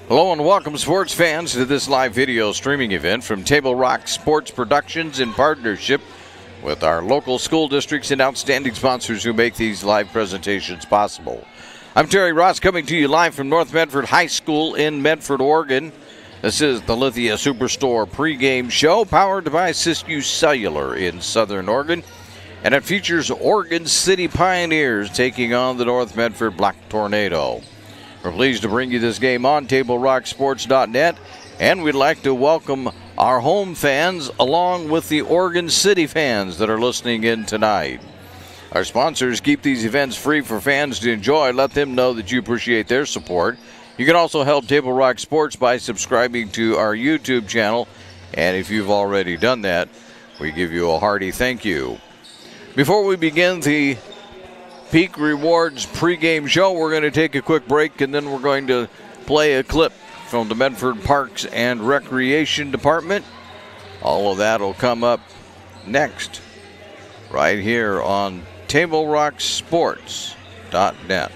Hello and welcome, sports fans, to this live video streaming event from Table Rock Sports Productions in partnership with our local school districts and outstanding sponsors who make these live presentations possible. I'm Terry Ross, coming to you live from North Medford High School in Medford, Oregon. This is the Lithia Superstore pregame show powered by Siskiyou Cellular in Southern Oregon, and it features Oregon City Pioneers taking on the North Medford Black Tornado. We're pleased to bring you this game on TableRockSports.net, and we'd like to welcome our home fans along with the Oregon City fans that are listening in tonight. Our sponsors keep these events free for fans to enjoy. Let them know that you appreciate their support. You can also help Table Rock Sports by subscribing to our YouTube channel, and if you've already done that, we give you a hearty thank you. Before we begin the Peak Rewards pregame show, we're going to take a quick break, and then we're going to play a clip from the Medford Parks and Recreation Department. All of that will come up next, right here on TableRockSports.net.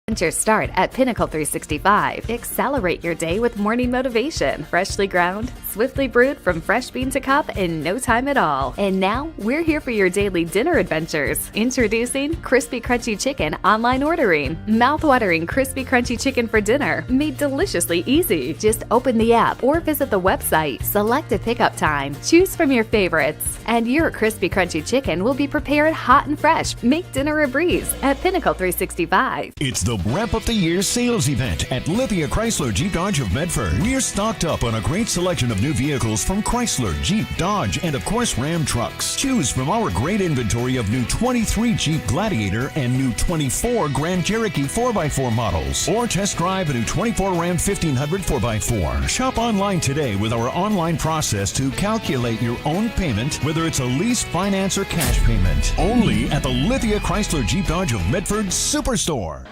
Adventure start at Pinnacle 365. Accelerate your day with morning motivation. Freshly ground, swiftly brewed from fresh bean to cup in no time at all. And now, we're here for your daily dinner adventures. Introducing Crispy Crunchy Chicken online ordering. Mouth-watering Crispy Crunchy Chicken for dinner, made deliciously easy. Just open the app or visit the website. Select a pickup time. Choose from your favorites. And your Crispy Crunchy Chicken will be prepared hot and fresh. Make dinner a breeze at Pinnacle 365. It's the Wrap Up the Year sales event at Lithia Chrysler Jeep Dodge of Medford. We're stocked up on a great selection of new vehicles from Chrysler, Jeep, Dodge, and of course Ram trucks. Choose from our great inventory of new 23 Jeep Gladiator and new 24 Grand Cherokee 4x4 models, or test drive a new 24 Ram 1500 4x4. Shop online today with our online process to calculate your own payment, whether it's a lease, finance, or cash payment. Only at the Lithia Chrysler Jeep Dodge of Medford Superstore.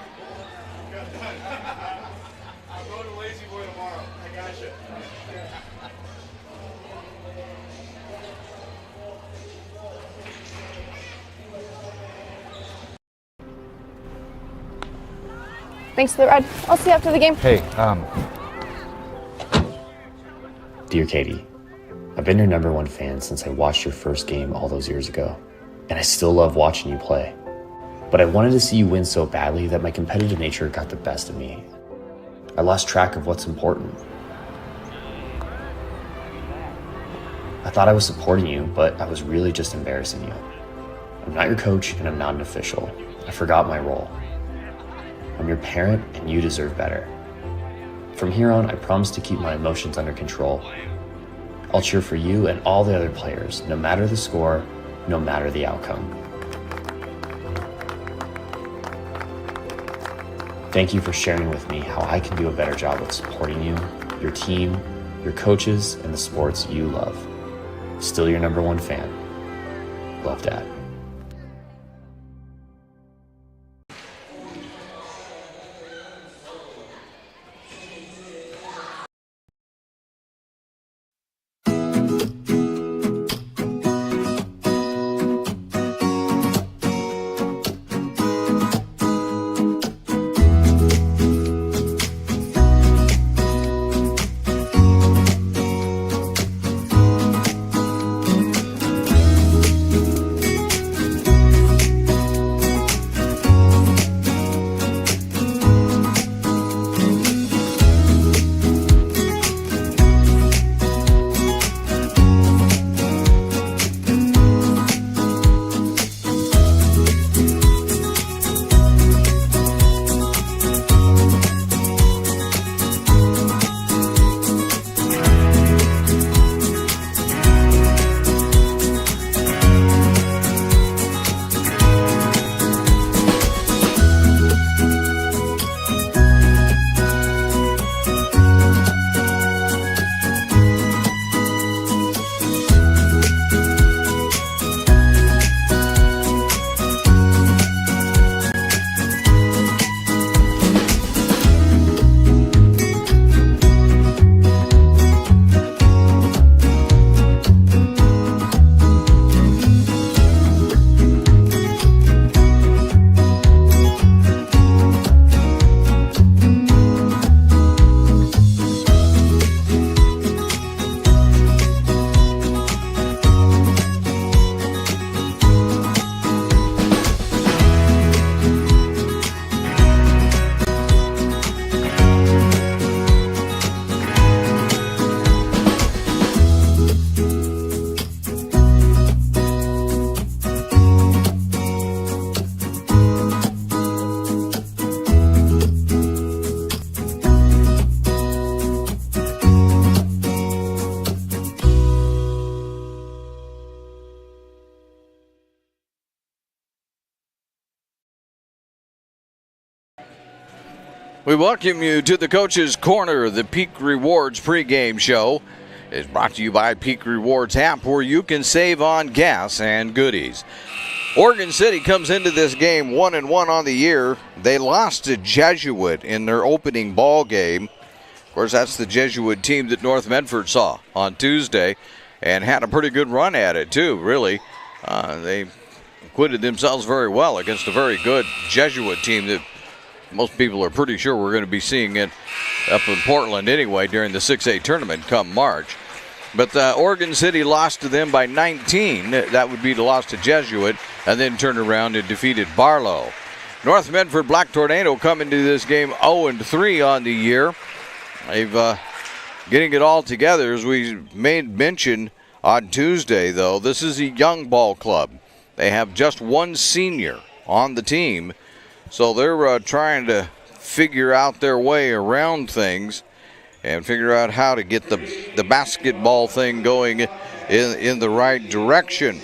Thanks for the ride. I'll see you after the game. Hey, Dear Katie, I've been your #1 fan since I watched your first game all those years ago, and I still love watching you play. But I wanted to see you win so badly that my competitive nature got the best of me. I lost track of what's important. I thought I was supporting you, but I was really just embarrassing you. I'm not your coach, and I'm not an official. I forgot my role. I'm your parent, and you deserve better. From here on, I promise to keep my emotions under control. I'll cheer for you and all the other players, no matter the score, no matter the outcome. Thank you for sharing with me how I can do a better job of supporting you, your team, your coaches, and the sports you love. Still your #1 fan. Love, Dad. We welcome you to the Coach's Corner. The Peak Rewards pregame show is brought to you by Peak Rewards app, where you can save on gas and goodies. Oregon City comes into this game 1-1 on the year. They lost to Jesuit in their opening ball game. Of course, that's the Jesuit team that North Medford saw on Tuesday and had a pretty good run at it, too, really. They acquitted themselves very well against a very good Jesuit team that most people are pretty sure we're going to be seeing it up in Portland anyway during the 6A tournament come March. But Oregon City lost to them by 19. That would be the loss to Jesuit, and then turned around and defeated Barlow. North Medford Black Tornado come into this game 0-3 on the year. They've getting it all together, as we made mention on Tuesday, though. This is a young ball club. They have just one senior on the team, so they're trying to figure out their way around things and figure out how to get the basketball thing going in the right direction.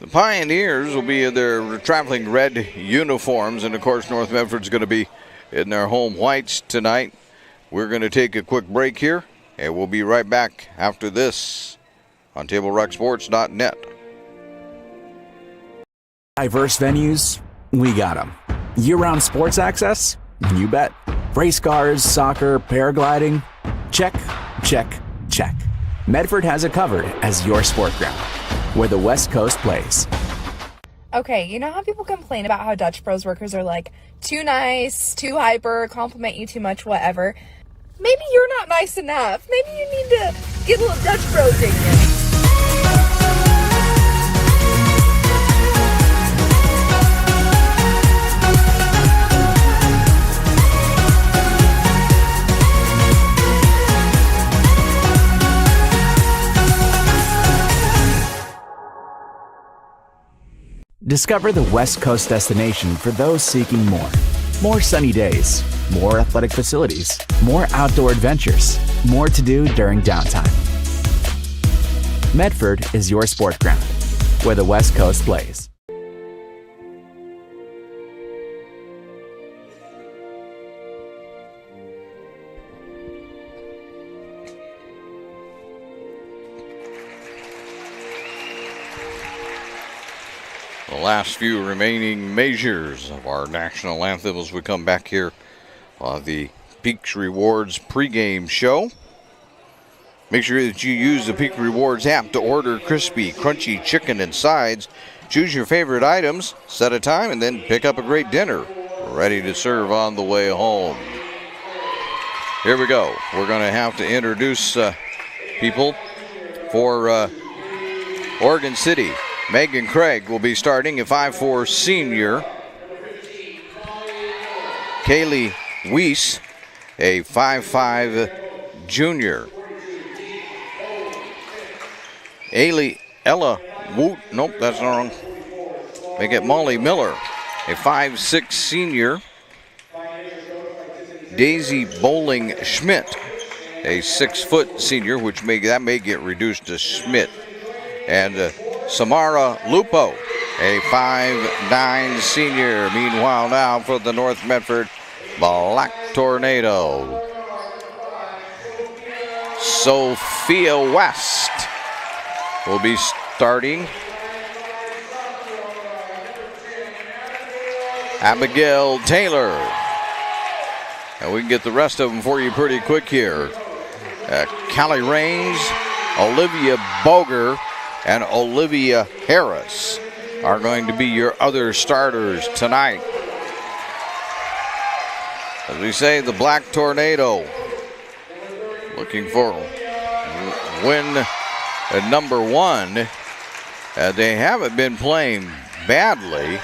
The Pioneers will be in their traveling red uniforms, and of course North Medford's going to be in their home whites tonight. We're going to take a quick break here, and we'll be right back after this on TableRockSports.net. Diverse venues, we got them. Year-round sports access? You bet. Race cars, soccer, paragliding? Check, check, check. Medford has it covered as your sport ground, where the West Coast plays. Okay, you know how people complain about how Dutch Bros workers are like too nice, too hyper, compliment you too much, whatever? Maybe you're not nice enough. Maybe you need to get a little Dutch Bros in you. Discover the West Coast destination for those seeking more. More sunny days, more athletic facilities, more outdoor adventures, more to do during downtime. Medford is your sport ground, where the West Coast plays. The last few remaining measures of our national anthem as we come back here on the Peaks Rewards pregame show. Make sure that you use the Peak Rewards app to order crispy, crunchy chicken and sides. Choose your favorite items, set a time, and then pick up a great dinner ready to serve on the way home. Here we go. We're going to have to introduce people for Oregon City. Megan Craig will be starting, a 5'4" senior. Kaylee Weiss, a 5'5" junior. Ella Woot, nope, that's wrong. They get Molly Miller, a 5'6" senior. Daisy Bowling Schmidt, a 6' senior, which may get reduced to Schmidt. And Samara Lupo, a 5'9" senior. Meanwhile, now for the North Medford Black Tornado, Sophia West will be starting. Abigail Taylor. And we can get the rest of them for you pretty quick here. Callie Raines, Olivia Boger, and Olivia Harris are going to be your other starters tonight. As we say, the Black Tornado looking for win at number one. They haven't been playing badly.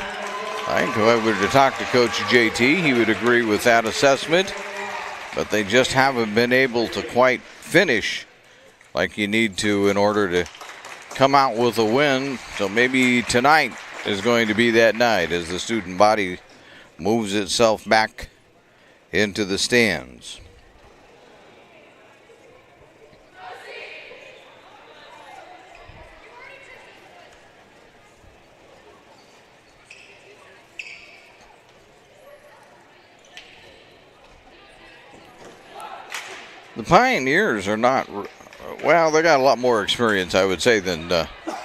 I think if I were to talk to Coach JT, he would agree with that assessment. But they just haven't been able to quite finish like you need to in order to come out with a win. So maybe tonight is going to be that night as the student body moves itself back into the stands. The Pioneers are not, well, they got a lot more experience, I would say, than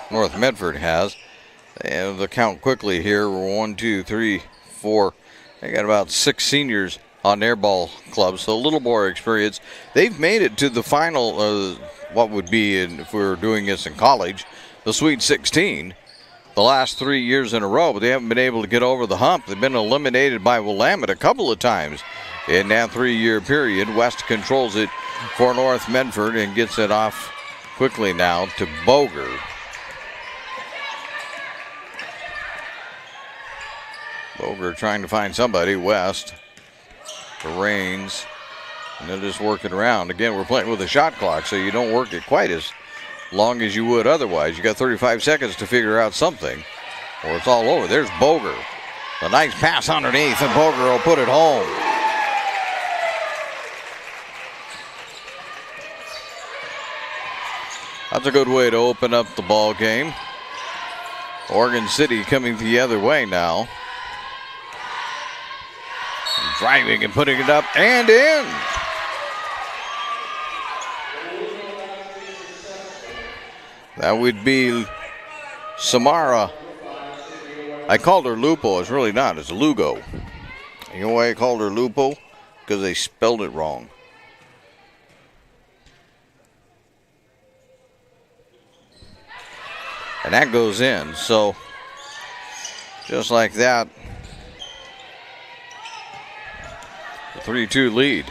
North Medford has. And the count quickly here, 1, 2, 3, 4. They got about 6 seniors on their ball club, so a little more experience. They've made it to the final, what would be, if we were doing this in college, the Sweet 16, the last 3 years in a row, but they haven't been able to get over the hump. They've been eliminated by Willamette a couple of times in that 3-year period. West controls it for North Medford and gets it off quickly now to Boger. Boger trying to find somebody. West to Rains. And they'll just work it around. Again, we're playing with a shot clock, so you don't work it quite as long as you would otherwise. You got 35 seconds to figure out something, or it's all over. There's Boger. A nice pass underneath, and Boger will put it home. That's a good way to open up the ball game. Oregon City coming the other way now. Driving and putting it up and in. That would be Samara. I called her Lupo. It's really not. It's Lugo. You know why I called her Lupo? Because they spelled it wrong. And that goes in. So, just like that, the 3-2 lead.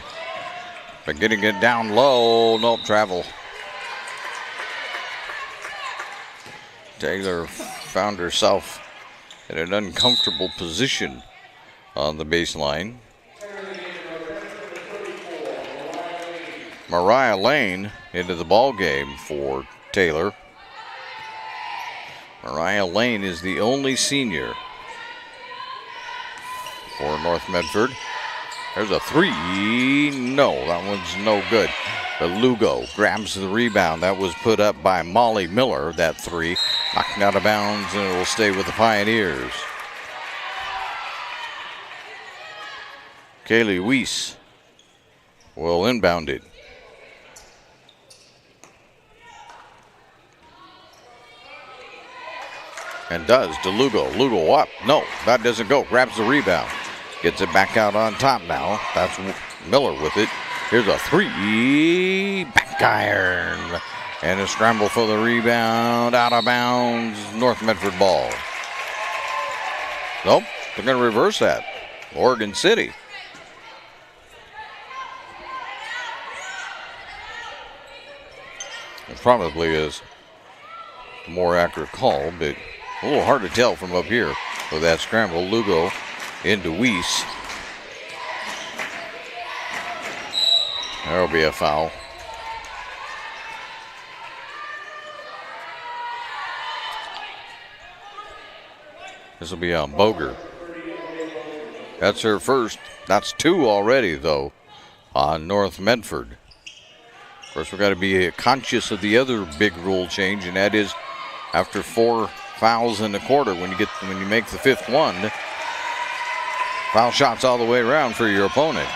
But getting it down low. Nope, travel. Taylor found herself in an uncomfortable position on the baseline. Mariah Lane into the ball game for Taylor. Mariah Lane is the only senior for North Medford. There's a 3. No, that one's no good. But Lugo grabs the rebound. That was put up by Molly Miller, that 3. Knocked out of bounds, and it will stay with the Pioneers. Kaylee Weiss will inbound it. And does to Lugo. Lugo up. No, that doesn't go. Grabs the rebound. Gets it back out on top now. That's Miller with it. Here's a 3. Back iron. And a scramble for the rebound. Out of bounds. North Medford ball. Nope. They're going to reverse that. Oregon City. It probably is the more accurate call, but a little hard to tell from up here with that scramble. Lugo into Weiss. There'll be a foul. This will be on Boger. That's her first. That's 2 already, though, on North Medford. Of course, we've got to be conscious of the other big rule change, and that is after 4 fouls in the quarter, when you make the 5th one, foul shots all the way around for your opponent.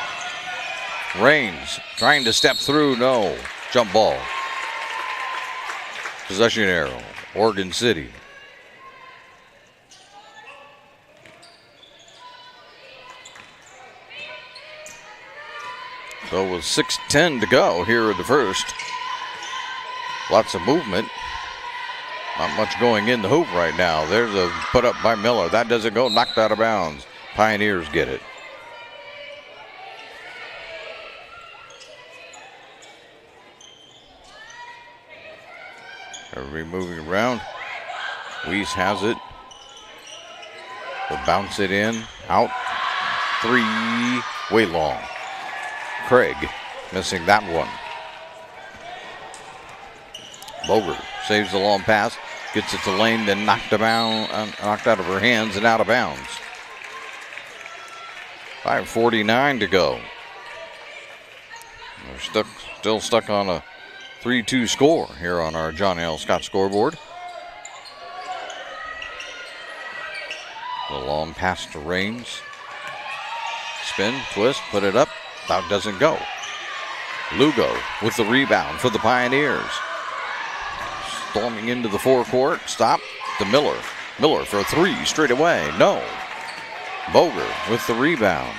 Rains trying to step through. No. Jump ball. Possession arrow. Oregon City. So with 6:10 to go here in the first. Lots of movement. Not much going in the hoop right now. There's a put up by Miller. That doesn't go. Knocked out of bounds. Pioneers get it. Everybody moving around. Weiss has it. Will bounce it in. Out. 3. Way long. Craig missing that one. Boger saves the long pass. Gets it to Lane, then knocked out of her hands and out of bounds. 5:49 to go. We're still stuck on a 3-2 score here on our John L. Scott scoreboard. The long pass to Rains. Spin, twist, put it up. That doesn't go. Lugo with the rebound for the Pioneers. Storming into the forecourt. Stop to Miller. Miller for a three straight away. No. Boger with the rebound.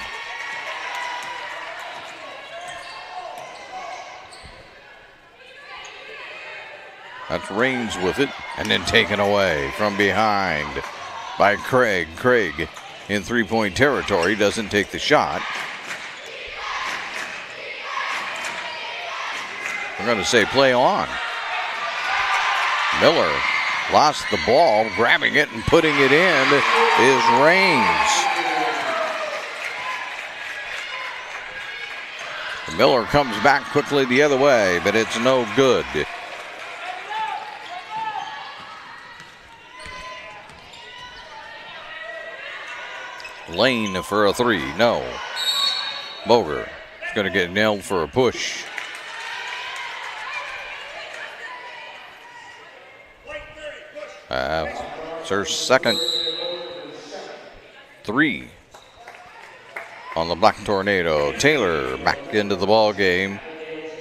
That's Raines with it, and then taken away from behind by Craig. Craig in three-point territory, doesn't take the shot. We're going to say play on. Miller lost the ball, grabbing it and putting it in is Raines. Miller comes back quickly the other way, but it's no good. Lane for a three, no. Boger is going to get nailed for a push. It's her second three on the Black Tornado. Taylor back into the ball game.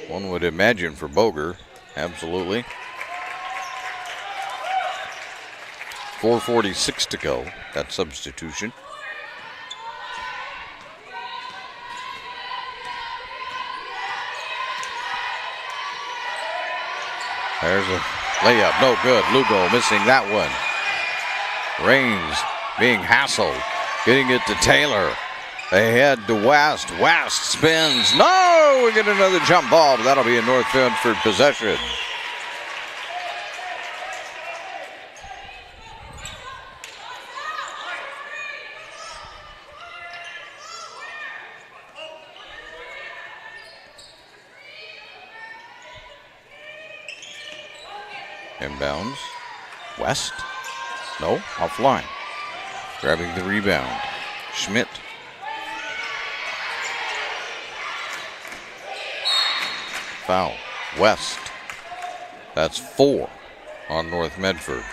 One would imagine for Boger, absolutely. 4:46 to go, that substitution. There's a layup, no good. Lugo missing that one. Raines being hassled, getting it to Taylor. They head to West. West spins. No, we get another jump ball, but that'll be a North Medford possession. Inbounds. West. No, offline. Grabbing the rebound. Schmidt. Foul. West. That's 4 on North Medford.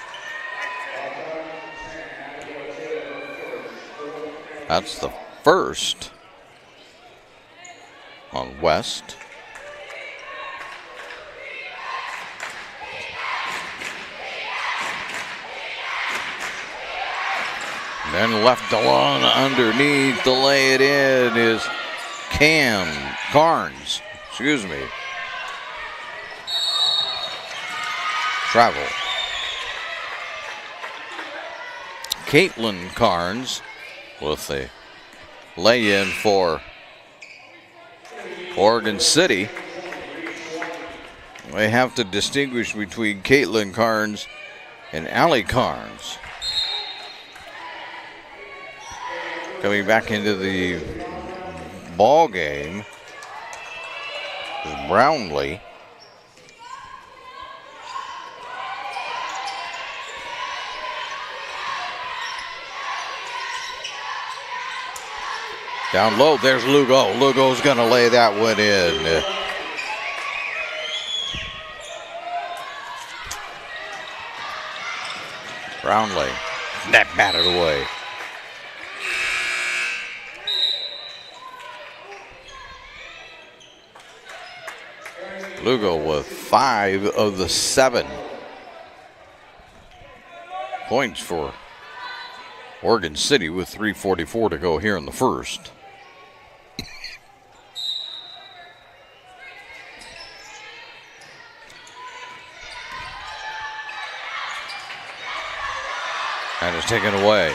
That's the first on West. Then left alone underneath to lay it in is Carnes. Excuse me. Travel. Caitlin Carnes with the lay-in for Oregon City. We have to distinguish between Caitlin Carnes and Allie Carnes. Coming back into the ball game is Brownlee. Down low, there's Lugo. Lugo's going to lay that one in. Brownlee, that batted away. Lugo with 5 of the 7 points for Oregon City with 3:44 to go here in the first. And it's taken away.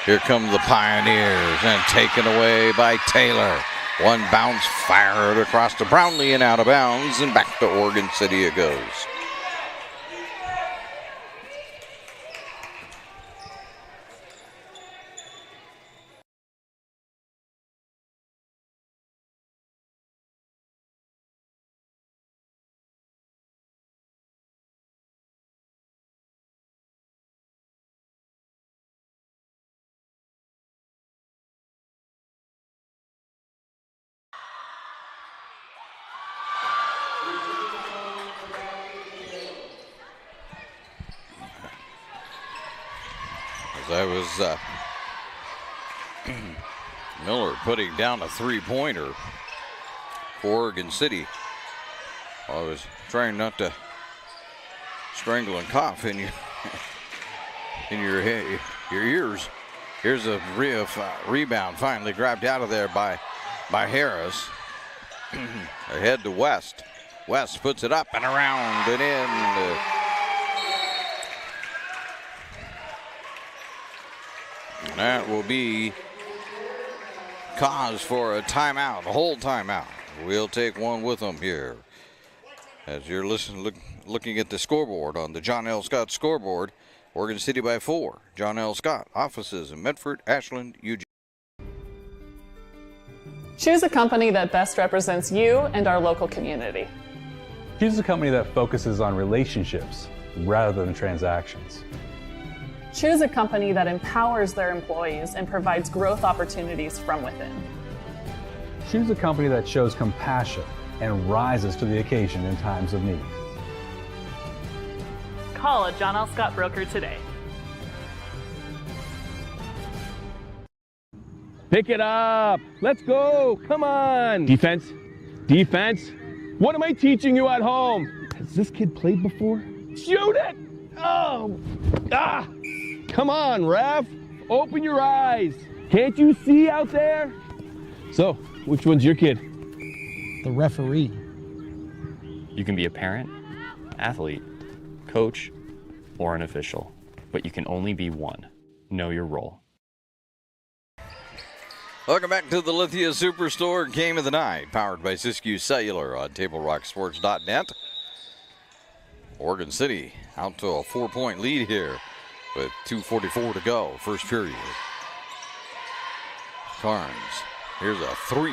Here come the Pioneers and taken away by Taylor. One bounce fired across to Brownlee and out of bounds, and back to Oregon City it goes. That was Miller putting down a three-pointer for Oregon City. I was trying not to strangle and cough in your ears. Here's a rebound finally grabbed out of there by Harris. Ahead to West. West puts it up and around and in. That will be cause for a timeout, a whole timeout. We'll take one with them here. As you're looking at the scoreboard on the John L. Scott scoreboard, Oregon City by 4. John L. Scott, offices in Medford, Ashland, Eugene. Choose a company that best represents you and our local community. Choose a company that focuses on relationships rather than transactions. Choose a company that empowers their employees and provides growth opportunities from within. Choose a company that shows compassion and rises to the occasion in times of need. Call a John L. Scott broker today. Pick it up. Let's go. Come on. Defense. Defense. What am I teaching you at home? Has this kid played before? Shoot it. Oh. Ah. Come on, ref. Open your eyes. Can't you see out there? So, which one's your kid? The referee. You can be a parent, athlete, coach, or an official, but you can only be one. Know your role. Welcome back to the Lithia Superstore Game of the Night, powered by Siskiyou Cellular on TableRockSports.net. Oregon City out to a 4-point lead here with 2:44 to go, first period. Carnes, here's a three.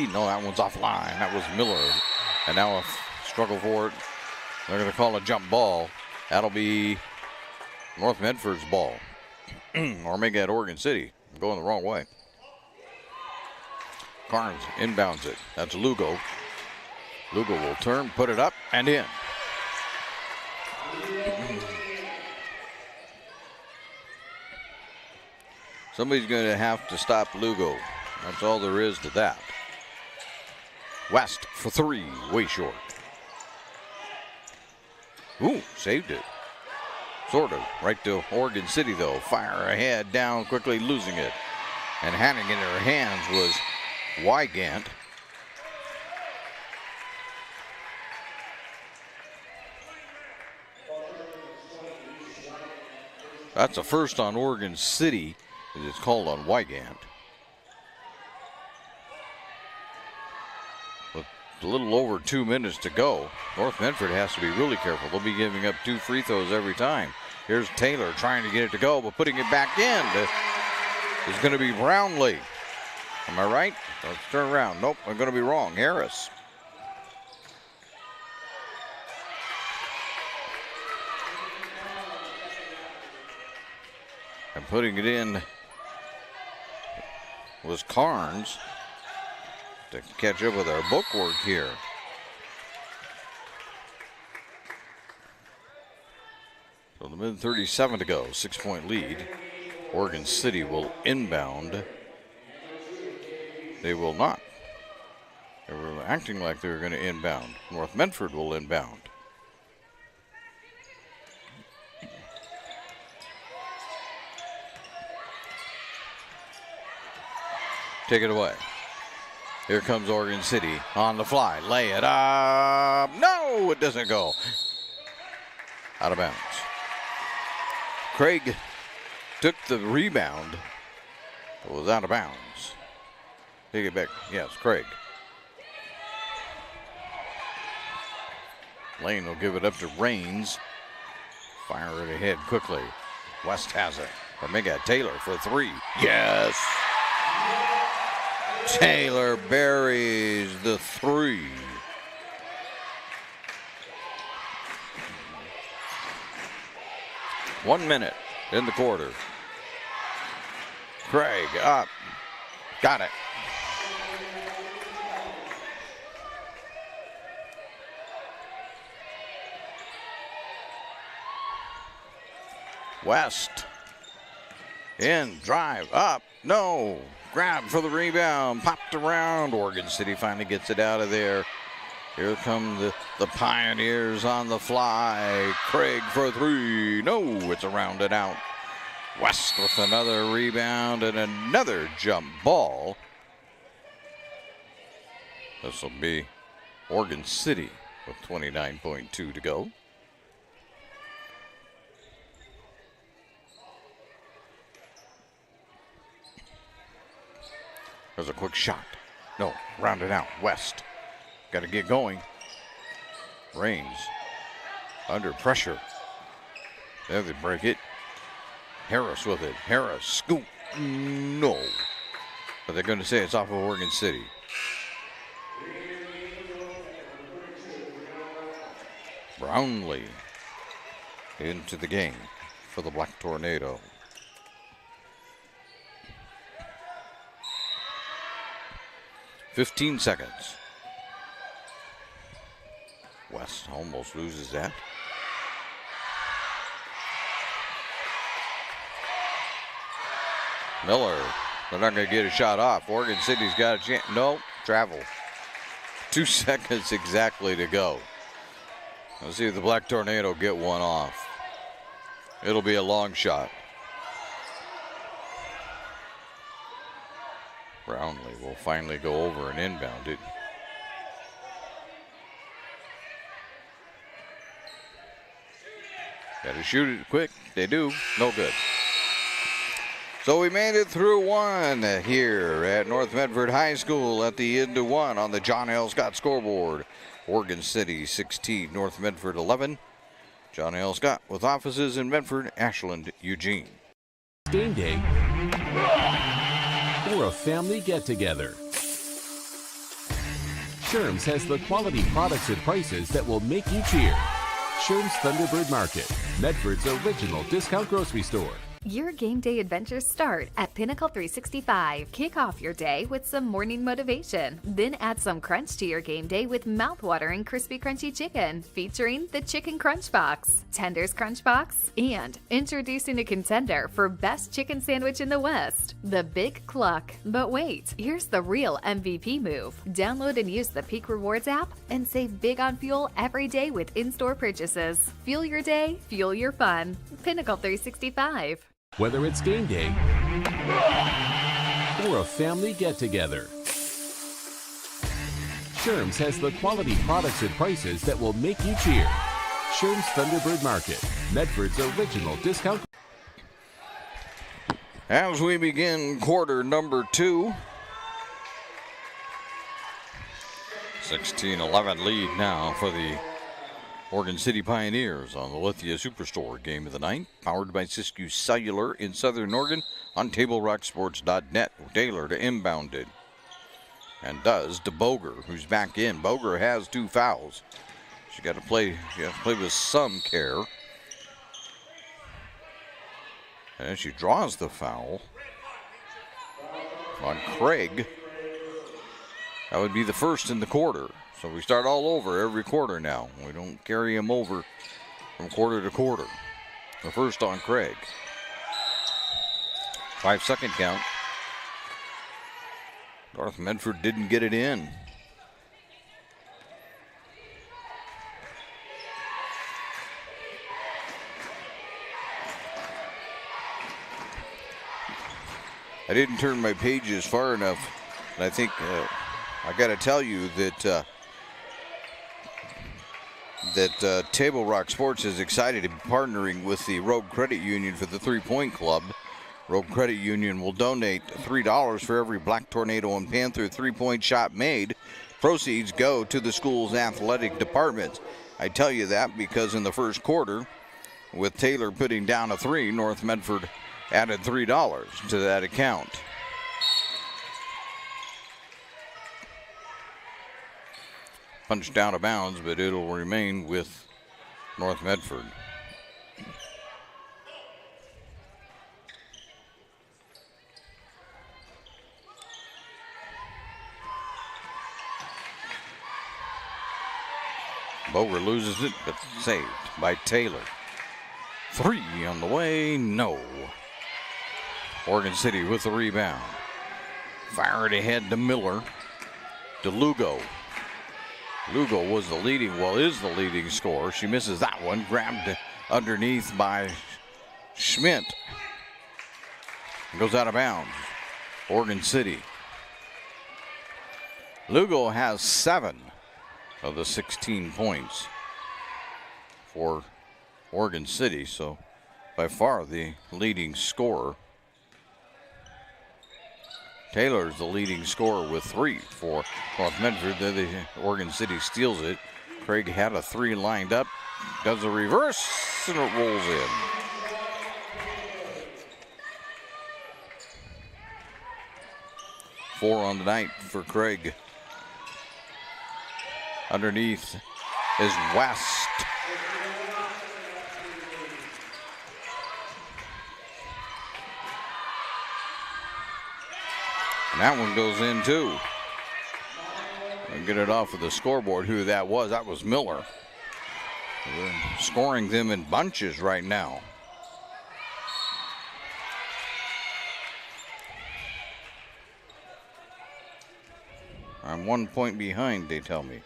No, that one's offline. That was Miller. And now a struggle for it. They're going to call a jump ball. That'll be North Medford's ball. Or make that Oregon City. I'm going the wrong way. Carnes inbounds it. That's Lugo. Lugo will turn, put it up, and in. Somebody's going to have to stop Lugo. That's all there is to that. West for three, way short. Ooh, saved it. Sort of. Right to Oregon City, though. Fire ahead, down quickly, losing it. And handing it in her hands was Wygant. That's a first on Oregon City. It's called on Wygant. With a little over 2 minutes to go, North Medford has to be really careful. They'll be giving up 2 free throws every time. Here's Taylor trying to get it to go, but putting it back in is going to be Brownlee. Am I right? Let's turn around. Nope, I'm going to be wrong. Harris. And putting it in was Carnes to catch up with our bookwork here. So the mid-37 to go, 6-point lead. Oregon City will inbound. They will not. They were acting like they were going to inbound. North Medford will inbound. Take it away. Here comes Oregon City on the fly. Lay it up. No, it doesn't go. Out of bounds. Craig took the rebound. It was out of bounds. Take it back. Yes, Craig. Lane will give it up to Raines. Fire it ahead quickly. West has it. Omega Taylor for three. Yes. Taylor buries the three. One minute in the quarter. Craig up. Got it. West. In, drive, up, no. Grab for the rebound, popped around. Oregon City finally gets it out of there. Here come the Pioneers on the fly. Craig for three. No, it's around and out. West with another rebound and another jump ball. This will be Oregon City with 29.2 to go. There's a quick shot. No, rounded out. West. Got to get going. Raines under pressure. There they break it. Harris with it. Harris, scoop. No. But they're going to say it's off of Oregon City. Brownlee into the game for the Black Tornado. "15 seconds. West almost loses that. Miller, they're not going to get a shot off. Oregon City's got a chance. No, travel. 2 seconds exactly to go. Let's see if the Black Tornado get one off. It'll be a long shot. Brownlee will finally go over and inbound it. Got to shoot it quick. They do. No good. So we made it through one here at North Medford High School at the end of one on the John L. Scott scoreboard. Oregon City 16, North Medford 11. John L. Scott with offices in Medford, Ashland, Eugene. Game day or a family get-together. Sherm's has the quality products and prices that will make you cheer. Sherm's Thunderbird Market, Medford's original discount grocery store. Your game day adventures start at Pinnacle 365. Kick off your day with some morning motivation. Then add some crunch to your game day with mouth-watering crispy crunchy chicken featuring the Chicken Crunch Box, Tender's Crunch Box, and introducing a contender for best chicken sandwich in the West, the Big Cluck. But wait, here's the real MVP move. Download and use the Peak Rewards app and save big on fuel every day with in-store purchases. Fuel your day, fuel your fun. Pinnacle 365. Whether it's game day or a family get-together, Sherm's has the quality products and prices that will make you cheer. Sherm's Thunderbird Market, Medford's original discount. As we begin quarter number 2. 16-11 lead now for the Oregon City Pioneers on the Lithia Superstore game of the night, powered by Siskiyou Cellular in Southern Oregon on TableRockSports.net. Taylor to inbound it, and does to Boger, who's back in. Boger has 2 fouls. She got to play with some care, and she draws the foul on Craig. That would be the first in the quarter. So we start all over every quarter now. We don't carry him over from quarter to quarter. The first on Craig. 5-second count. North Medford didn't get it in. I didn't turn my pages far enough, and I think I got to tell you that Table Rock Sports is excited to be partnering with the Rogue Credit Union for the 3-Point Club. Rogue Credit Union will donate $3 for every Black Tornado and Panther 3-point shot made. Proceeds go to the school's athletic departments. I tell you that because in the first quarter, with Taylor putting down a 3, North Medford added $3 to that account. Punched out of bounds, but it'll remain with North Medford. Boger loses it, but saved by Taylor. 3 on the way, no. Oregon City with the rebound. Fire it ahead to Miller. DeLugo. Lugo was the leading, is the leading scorer. She misses that one, grabbed underneath by Schmidt. Goes out of bounds. Oregon City. Lugo has 7 of the 16 points for Oregon City, so by far the leading scorer. Taylor's the leading scorer with 3 for North Medford. Then the Oregon City steals it. Craig had a 3 lined up, does a reverse, and it rolls in. Four on the night for Craig. Underneath is West. And that one goes in too. I'll get it off of the scoreboard who that was. That was Miller. We're scoring them in bunches right now. I'm 1 point behind, they tell me.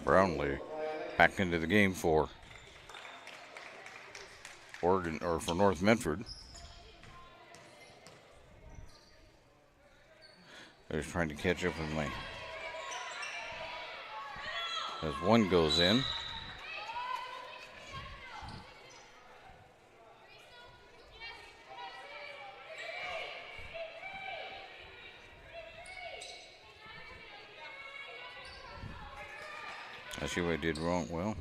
Brownlee back into the game for Oregon, or for North Medford. They're just trying to catch up with me. As one goes in. I see what I did wrong. Well,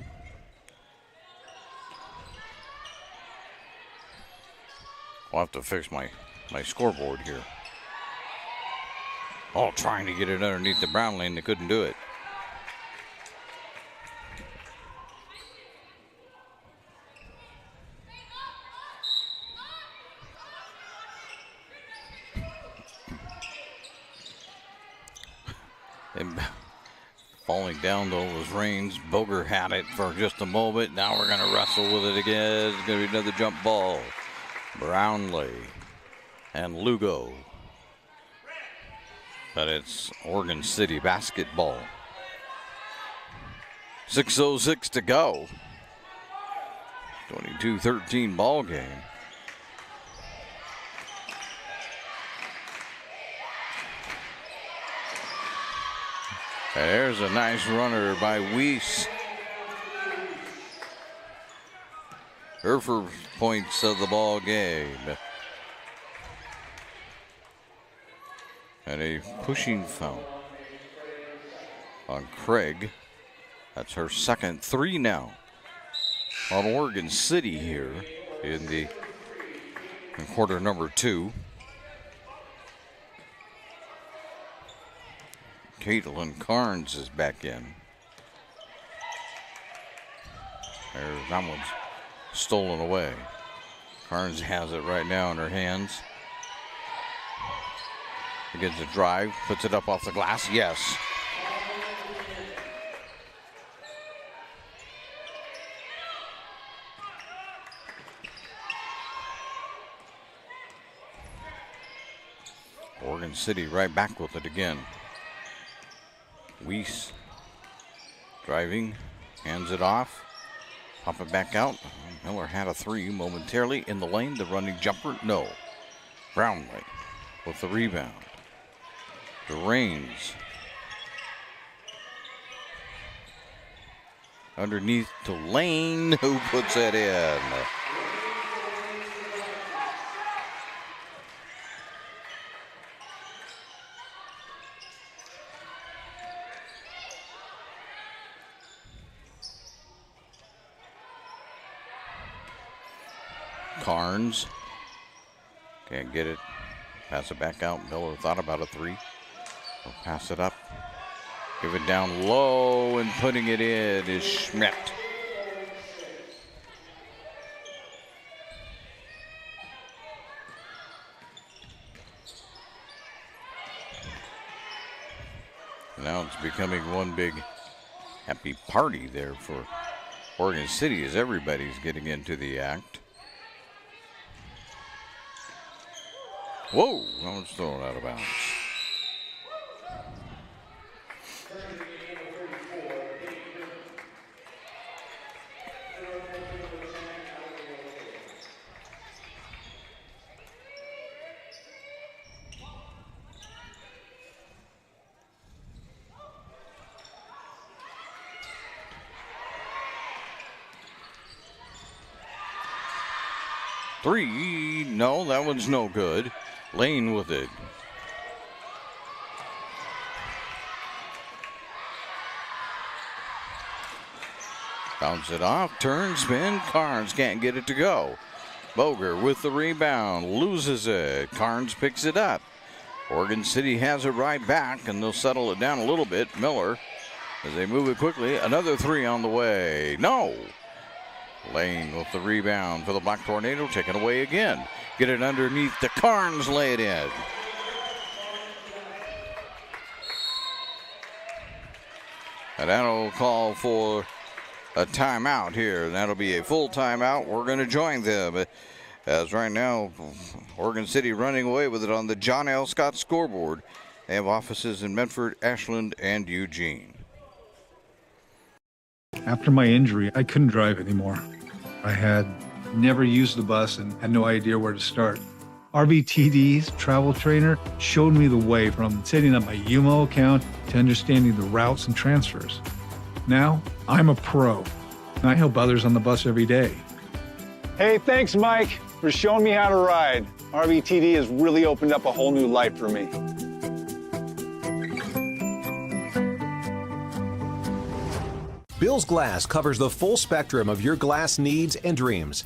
I'll have to fix my scoreboard here. Oh, trying to get it underneath the brown lane. They couldn't do it. And falling down though was Rains. Boger had it for just a moment. Now we're going to wrestle with it again. It's going to be another jump ball. Brownlee and Lugo. But it's Oregon City basketball. 6:06 to go. 22-13 ball game. There's a nice runner by Weiss. Her first points of the ball game. And a pushing foul on Craig. That's her second 3 now on Oregon City here in quarter number 2. Caitlin Carnes is back in. That one's stolen away. Carnes has it right now in her hands. He gets a drive, puts it up off the glass. Yes. Oregon City right back with it again. Weiss driving, hands it off, pop it back out. Miller had a 3 momentarily in the lane. The running jumper, no. Brownlee with the rebound. Rains underneath to Lane, who puts it in. Carnes can't get it. Pass it back out. Miller thought about a 3. We'll pass it up. Give it down low, and putting it in is Schmidt. Now it's becoming one big happy party there for Oregon City as everybody's getting into the act. Whoa, that was thrown out of bounds. Three, no, that one's no good. Lane with it. Bounce it off, turn, spin. Carnes can't get it to go. Boger with the rebound, loses it. Carnes picks it up. Oregon City has it right back, and they'll settle it down a little bit. Miller, as they move it quickly, another three on the way. No! Lane with the rebound for the Black Tornado, taken away again. Get it underneath the Carnes, lay it in. And that'll call for a timeout here. That'll be a full timeout. We're going to join them. As right now, Oregon City running away with it on the John L. Scott scoreboard. They have offices in Medford, Ashland, and Eugene. After my injury, I couldn't drive anymore. I had never used the bus and had no idea where to start. RVTD's travel trainer showed me the way from setting up my UMO account to understanding the routes and transfers. Now, I'm a pro, and I help others on the bus every day. Hey, thanks, Mike, for showing me how to ride. RVTD has really opened up a whole new life for me. Bill's Glass covers the full spectrum of your glass needs and dreams.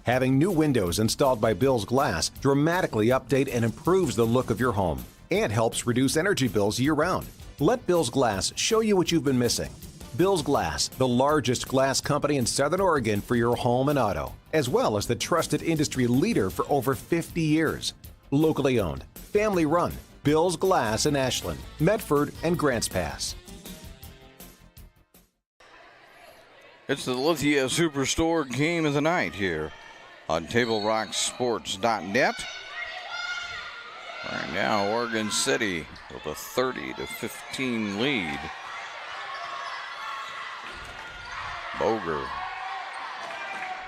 Having new windows installed by Bill's Glass dramatically update and improves the look of your home and helps reduce energy bills year-round. Let Bill's Glass show you what you've been missing. Bill's Glass, the largest glass company in Southern Oregon for your home and auto, as well as the trusted industry leader for over 50 years. Locally owned, family run, Bill's Glass in Ashland, Medford, and Grants Pass. It's the Lithia Superstore game of the night here on TableRockSports.net. Right now, Oregon City with a 30-15 lead. Boger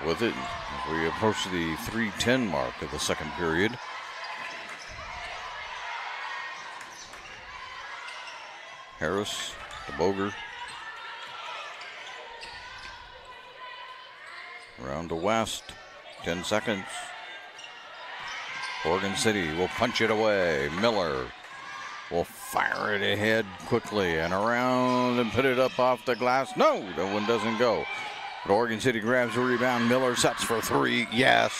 with it as we approach the 3:10 mark of the second period. Harris to Boger. Around to West, 10 seconds. Oregon City will punch it away. Miller will fire it ahead quickly and around and put it up off the glass. No, that one doesn't go. But Oregon City grabs the rebound. Miller sets for three. Yes.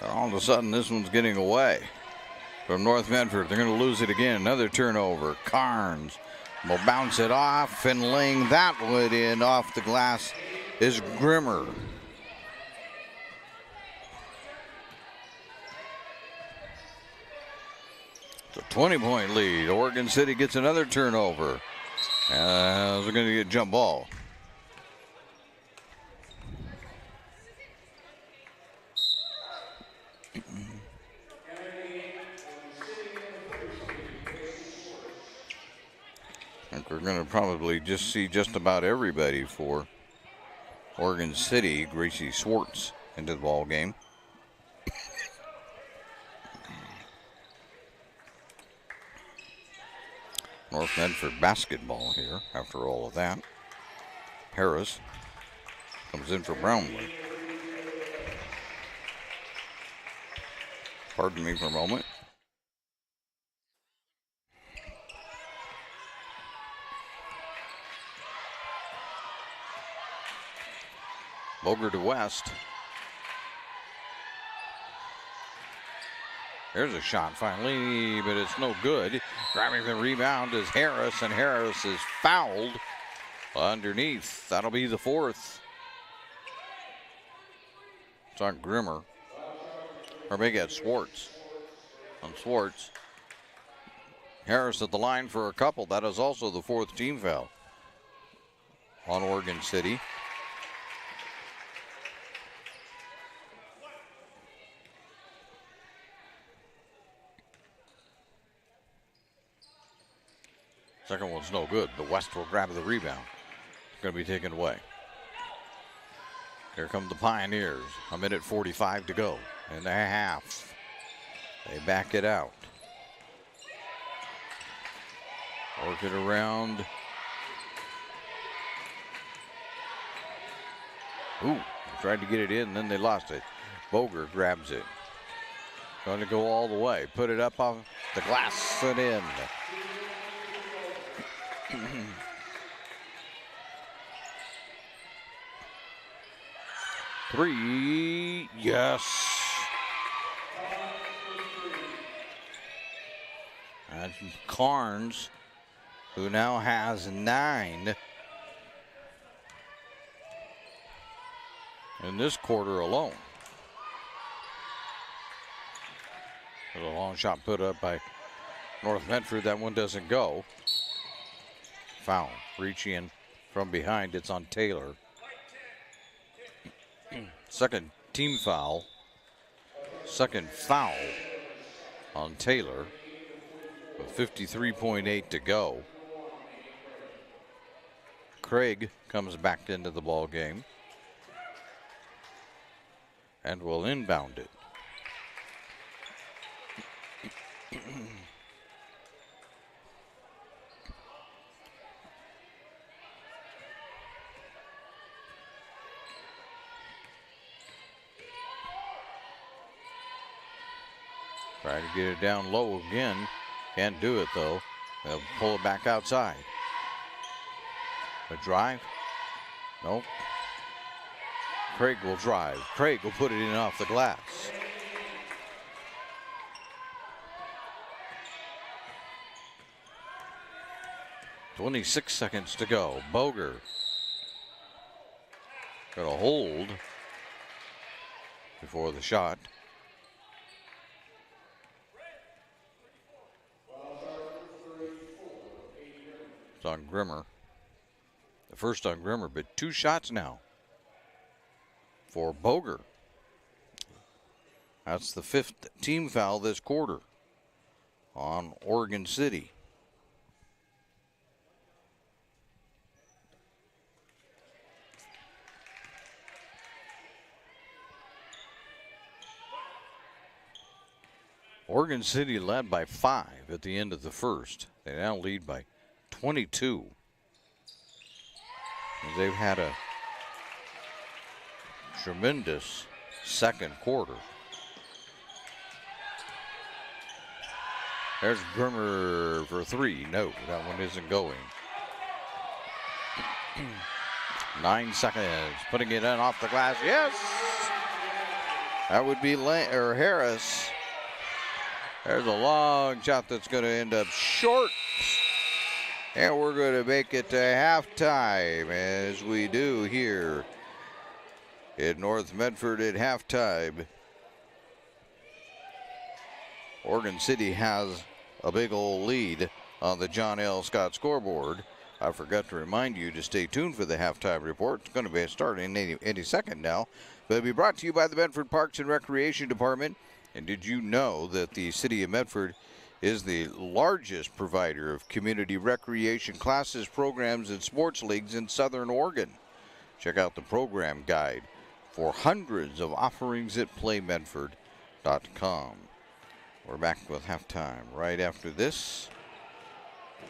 And all of a sudden, this one's getting away from North Medford. They're going to lose it again. Another turnover. Carnes will bounce it off, and laying that one in off the glass is Grimmer. It's a 20-point lead. Oregon City gets another turnover. They're going to get jump ball. I think we're going to probably just see just about everybody for Oregon City. Gracie Swartz into the ball game. North Medford basketball here after all of that. Harris comes in for Brownlee. Pardon me for a moment. Boger to West. There's a shot finally, but it's no good. Grabbing the rebound is Harris, and Harris is fouled underneath. That'll be the fourth. It's on Grimmer. Or maybe it's Swartz. On Swartz. Harris at the line for a couple. That is also the 4th team foul on Oregon City. Second one's no good. The West will grab the rebound. It's going to be taken away. Here come the Pioneers. 1:45 to go in the half. They back it out. Work it around. Ooh, tried to get it in, then they lost it. Boger grabs it. Going to go all the way. Put it up on the glass and in. Three, yes. That's Carnes, who now has 9 in this quarter alone. There's a long shot put up by North Medford. That one doesn't go. Foul. Reaching in from behind. It's on Taylor. Second team foul. Second foul on Taylor with 53.8 to go. Craig comes back into the ball game and will inbound it. Try to get it down low again. Can't do it though. They'll pull it back outside. A drive? Nope. Craig will drive. Craig will put it in off the glass. .26 seconds to go. Boger got a hold before the shot. It's on Grimmer. The first on Grimmer, but 2 shots now for Boger. That's the 5th team foul this quarter on Oregon City. Oregon City led by 5 at the end of the first. They now lead by 22. They've had a tremendous second quarter. There's Grimmer for 3. No, that one isn't going. 9 seconds. Putting it in off the glass. Yes! That would be Harris. There's a long shot that's going to end up short. And we're going to make it to halftime, as we do here in North Medford at halftime. Oregon City has a big old lead on the John L. Scott scoreboard. I forgot to remind you to stay tuned for the halftime report. It's going to be starting any second now. But it'll be brought to you by the Medford Parks and Recreation Department. And did you know that the City of Medford is the largest provider of community recreation classes, programs, and sports leagues in Southern Oregon? Check out the program guide for hundreds of offerings at playmedford.com. We're back with halftime right after this,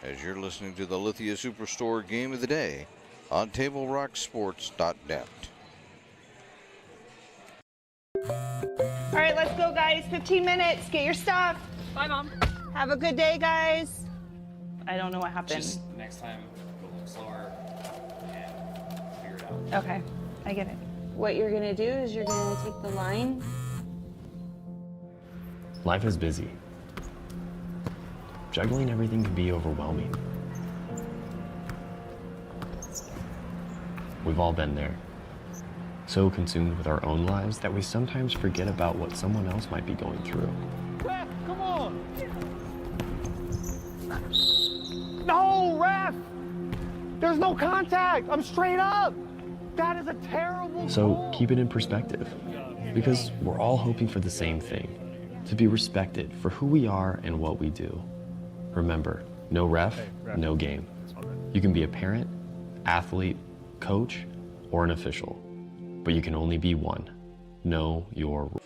as you're listening to the Lithia Superstore Game of the Day on TableRockSports.net. All right, let's go, guys. 15 minutes. Get your stuff. Bye, Mom. Have a good day, guys. I don't know what happened. Just next time, go a little slower and figure it out. Okay, I get it. What you're gonna do is you're gonna take the line. Life is busy. Juggling everything can be overwhelming. We've all been there. So consumed with our own lives that we sometimes forget about what someone else might be going through. Ref, come on! No, ref! There's no contact! I'm straight up! That is a terrible So keep it in perspective, because we're all hoping for the same thing, to be respected for who we are and what we do. Remember, no ref, no game. You can be a parent, athlete, coach, or an official, but you can only be one. Know your role.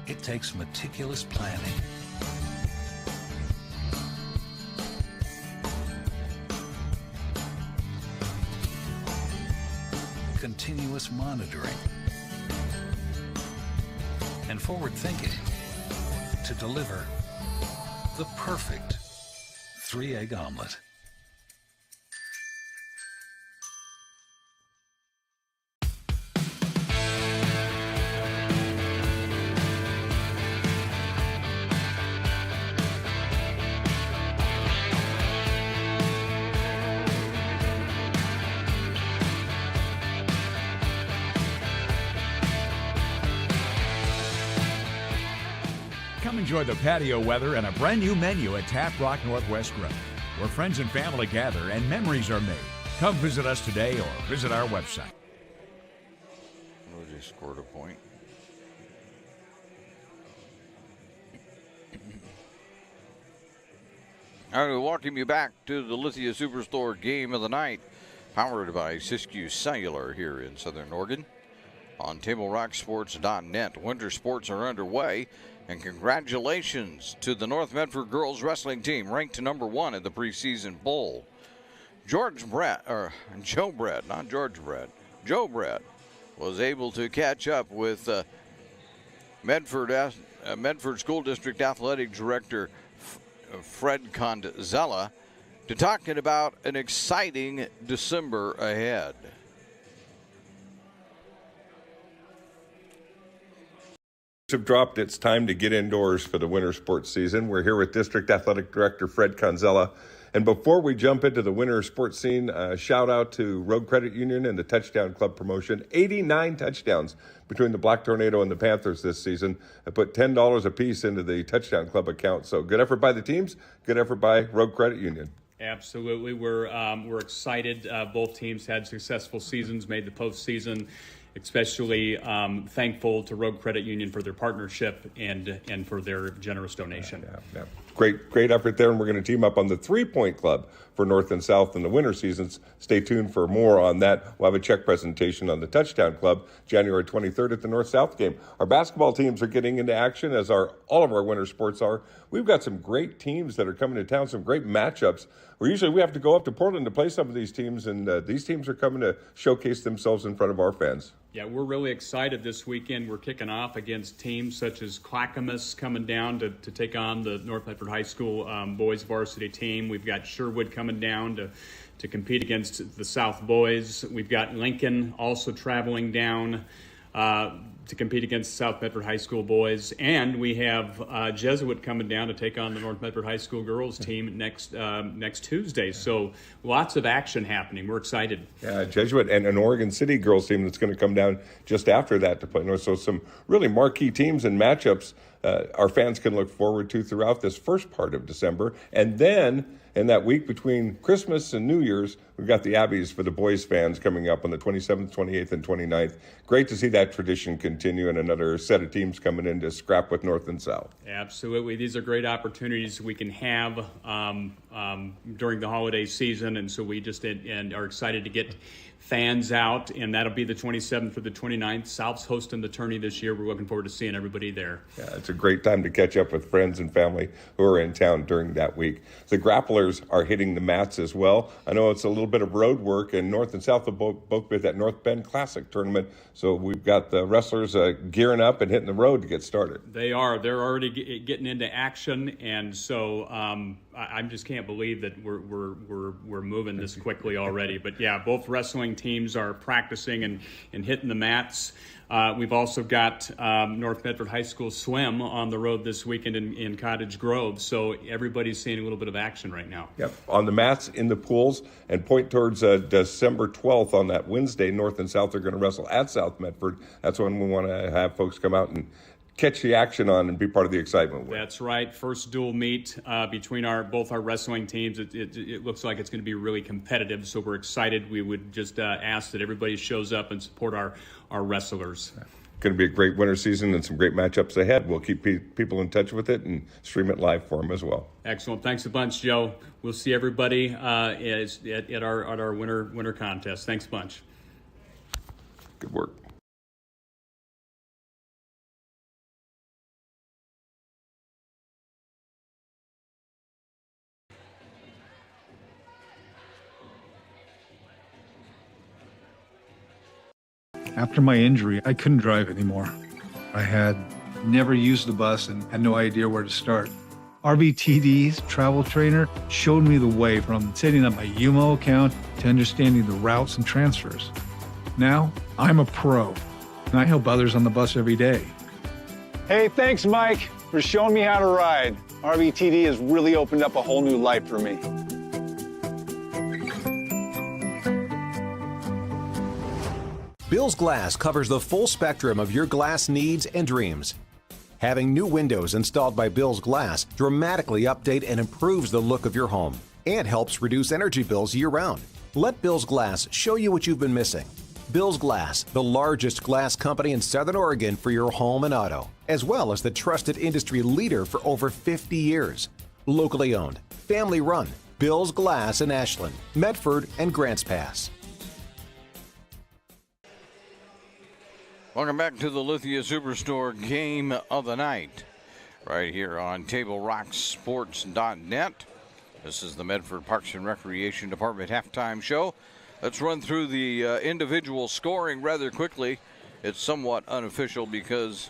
It takes meticulous planning, continuous monitoring, and forward thinking to deliver the perfect 3-egg omelet. Come enjoy the patio weather and a brand new menu at Tap Rock Northwest Grill, where friends and family gather and memories are made. Come visit us today or visit our website. We just scored a point. All right, we welcome you back to the Lithia Superstore Game of the Night, powered by Siskiyou Cellular here in Southern Oregon on TableRockSports.net. Winter sports are underway, and congratulations to the North Medford girls wrestling team, ranked number 1 at the preseason bowl. Joe Brett was able to catch up with Medford School District Athletic Director Fred Condzella to talking about an exciting December ahead. Have dropped. It's time to get indoors for the winter sports season. We're here with District Athletic Director Fred Condzella. And before we jump into the winter sports scene, shout out to Road Credit Union and the Touchdown Club promotion. 89 touchdowns between the Black Tornado and the Panthers this season. I put $10 apiece into the Touchdown Club account. So good effort by the teams, good effort by Road Credit Union. Absolutely. We're excited. Both teams had successful seasons, made the postseason. Especially thankful to Road Credit Union for their partnership and for their generous donation. Yeah. Great effort there, and we're going to team up on the 3-Point Club for North and South in the winter seasons. Stay tuned for more on that. We'll have a check presentation on the Touchdown Club January 23rd at the North-South game. Our basketball teams are getting into action, as all of our winter sports are. We've got some great teams that are coming to town, some great matchups. Usually we have to go up to Portland to play some of these teams, and these teams are coming to showcase themselves in front of our fans. Yeah, we're really excited this weekend. We're kicking off against teams such as Clackamas coming down to take on the North Medford High School boys varsity team. We've got Sherwood coming down to compete against the South boys. We've got Lincoln also traveling down to compete against South Medford High School boys. And we have Jesuit coming down to take on the North Medford High School girls team next Tuesday. So lots of action happening. We're excited. Yeah, Jesuit and an Oregon City girls team that's going to come down just after that to play North. So some really marquee teams and matchups our fans can look forward to throughout this first part of December. And then in that week between Christmas and New Year's, we've got the Abbeys for the boys fans coming up on the 27th, 28th, and 29th. Great to see that tradition continue and another set of teams coming in to scrap with North and South. Absolutely. These are great opportunities we can have during the holiday season, and so we just are excited to get fans out, and that'll be the 27th or the 29th. South's hosting the tourney this year. We're looking forward to seeing everybody there. Yeah, it's a great time to catch up with friends and family who are in town during that week. The grapplers are hitting the mats as well. I know it's a little bit of road work, and North and South will both be at that North Bend Classic tournament, so we've got the wrestlers gearing up and hitting the road to get started. They are. They're already getting into action, and so I just can't believe that we're moving this quickly already. But yeah, both wrestling wrestling teams are practicing and hitting the mats. We've also got North Medford High School swim on the road this weekend in Cottage Grove. So everybody's seeing a little bit of action right now. Yep, on the mats, in the pools, and point towards December 12th on that Wednesday. North and South are going to wrestle at South Medford. That's when we want to have folks come out and catch the action on and be part of the excitement. That's right. First dual meet between both our wrestling teams. It looks like it's going to be really competitive, so we're excited. We would just ask that everybody shows up and support our wrestlers. Going to be a great winter season and some great matchups ahead. We'll keep people in touch with it and stream it live for them as well. Excellent. Thanks a bunch, Joe. We'll see everybody at our winter contest. Thanks a bunch. Good work. After my injury, I couldn't drive anymore. I had never used the bus and had no idea where to start. RVTD's travel trainer showed me the way from setting up my UMO account to understanding the routes and transfers. Now, I'm a pro, and I help others on the bus every day. Hey, thanks, Mike, for showing me how to ride. RVTD has really opened up a whole new life for me. Bill's Glass covers the full spectrum of your glass needs and dreams. Having new windows installed by Bill's Glass dramatically update and improves the look of your home and helps reduce energy bills year-round. Let Bill's Glass show you what you've been missing. Bill's Glass, the largest glass company in Southern Oregon for your home and auto, as well as the trusted industry leader for over 50 years. Locally owned, family run, Bill's Glass in Ashland, Medford, and Grants Pass. Welcome back to the Lithia Superstore game of the night, right here on TableRockSports.net. This is the Medford Parks and Recreation Department halftime show. Let's run through the individual scoring rather quickly. It's somewhat unofficial because,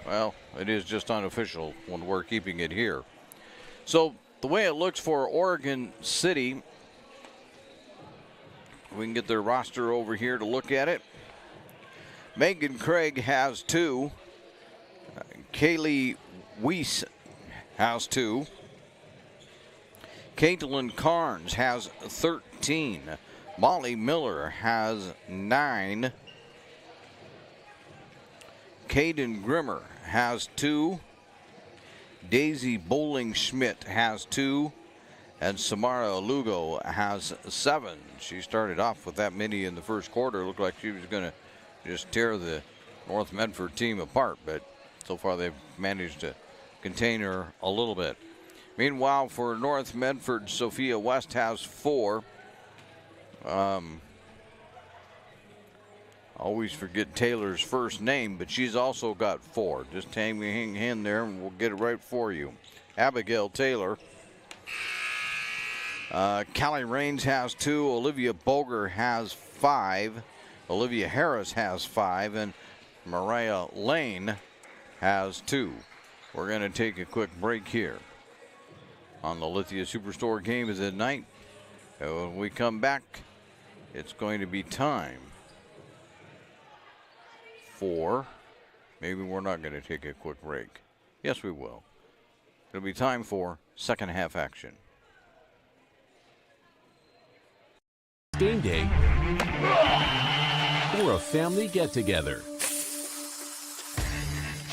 well, it is just unofficial when we're keeping it here. So the way it looks for Oregon City, we can get their roster over here to look at it. Megan Craig has 2. Kaylee Weiss has 2. Caitlin Carnes has 13. Molly Miller has 9. Caden Grimmer has 2. Daisy Bowling Schmidt has 2. And Samara Lugo has 7. She started off with that many in the first quarter. Looked like she was going to just tear the North Medford team apart, but so far they've managed to contain her a little bit. Meanwhile, for North Medford, Sophia West has 4. Always forget Taylor's first name, but she's also got 4. Just hang in there and we'll get it right for you. Abigail Taylor. Callie Raines has 2. Olivia Boger has 5. Olivia Harris has 5, and Mariah Lane has 2. We're going to take a quick break here on the Lithia Superstore game of the night. And when we come back, it's going to be time for, maybe we're not going to take a quick break. Yes, we will. It'll be time for second half action. Game day or a family get-together.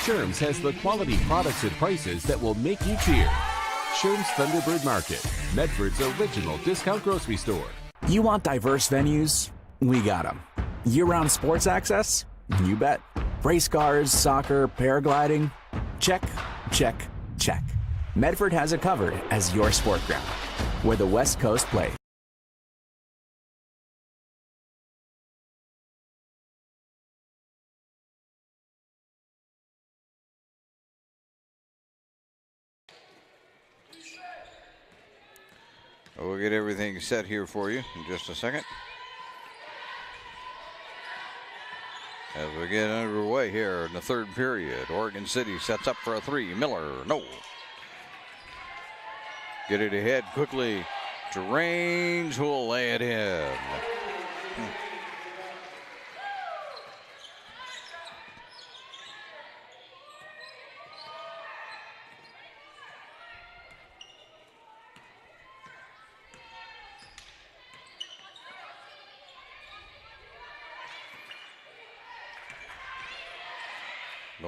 Sherm's has the quality products and prices that will make you cheer. Sherm's Thunderbird Market, Medford's original discount grocery store. You want diverse venues? We got them. Year-round sports access? You bet. Race cars, soccer, paragliding? Check, check, check. Medford has it covered as your sport ground, where the West Coast plays. We'll get everything set here for you in just a second. As we get underway here in the third period, Oregon City sets up for a 3. Miller, no. Get it ahead quickly to Raines, who will lay it in.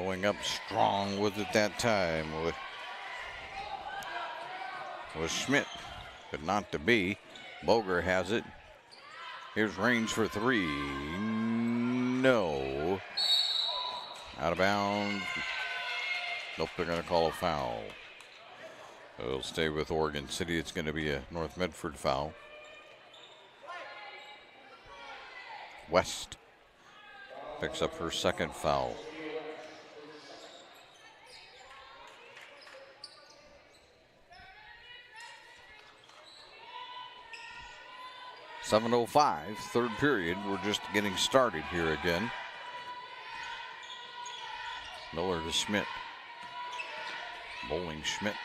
Going up strong with it that time with Schmidt, but not to be. Boger has it. Here's Range for three. No. Out of bounds. Nope, they're going to call a foul. It'll stay with Oregon City. It's going to be a North Medford foul. West picks up her second foul. .7:05, third period. We're just getting started here again. Miller to Schmidt. Bowling Schmidt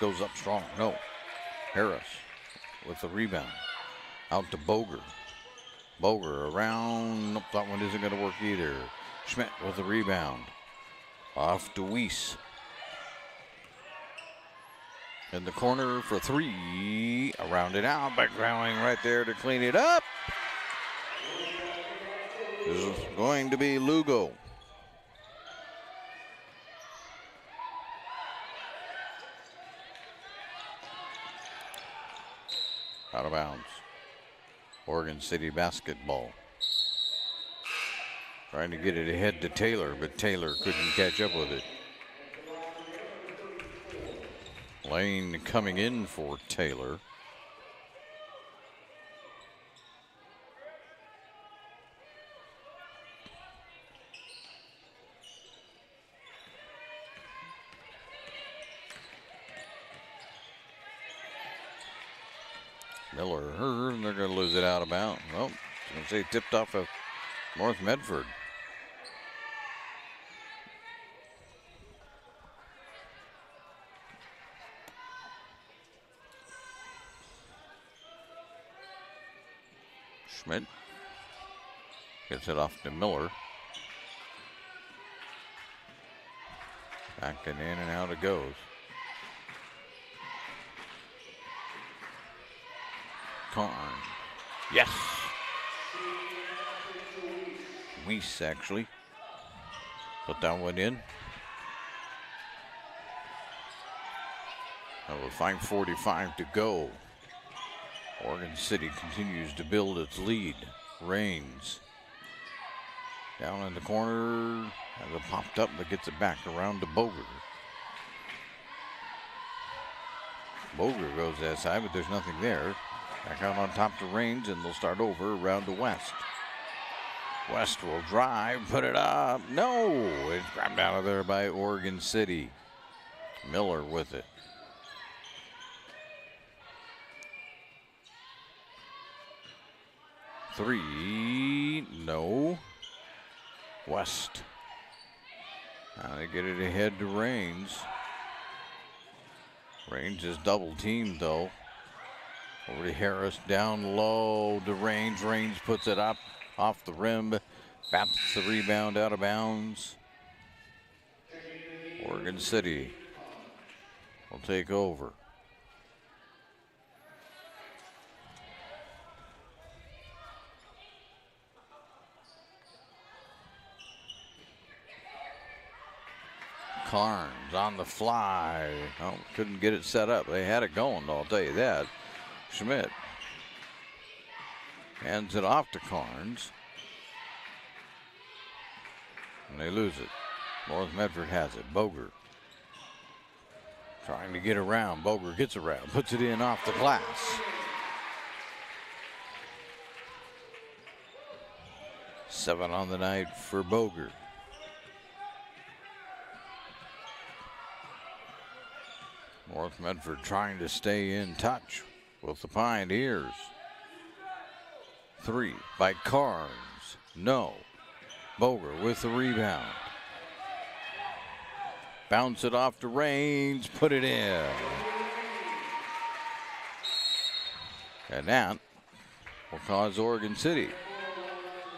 goes up strong. No. Harris with the rebound. Out to Boger. Boger around. Nope, that one isn't going to work either. Schmidt with the rebound. Off to Weiss. In the corner for three. Around it out by Growling right there to clean it up. This is going to be Lugo. Out of bounds. Oregon City basketball. Trying to get it ahead to Taylor, but Taylor couldn't catch up with it. Lane coming in for Taylor. Miller, and they're going to lose it out of bounds. Well, I was going to say tipped off of North Medford. Schmidt gets it off to Miller. Back and in and out it goes. Karn. Yes. Weiss actually put that one in. Now with 5:45 to go. Oregon City continues to build its lead. Rains. Down in the corner. Has it popped up but gets it back around to Boger. Boger goes that side, but there's nothing there. Back out on top to Rains, and they'll start over around to West. West will drive, put it up. No! It's grabbed out of there by Oregon City. Miller with it. Three, no. West. Now they get it ahead to Rains. Rains is double teamed though. Over to Harris, down low to Rains. Rains puts it up off the rim. Bats the rebound out of bounds. Oregon City will take over. Carnes on the fly. Oh, couldn't get it set up. They had it going, I'll tell you that. Schmidt hands it off to Carnes. And they lose it. North Medford has it. Boger trying to get around. Boger gets around. Puts it in off the glass. Seven on the night for Boger. North Medford trying to stay in touch with the Pioneers. Three by Carnes. No. Boger with the rebound. Bounce it off to Rains. Put it in. And that will cause Oregon City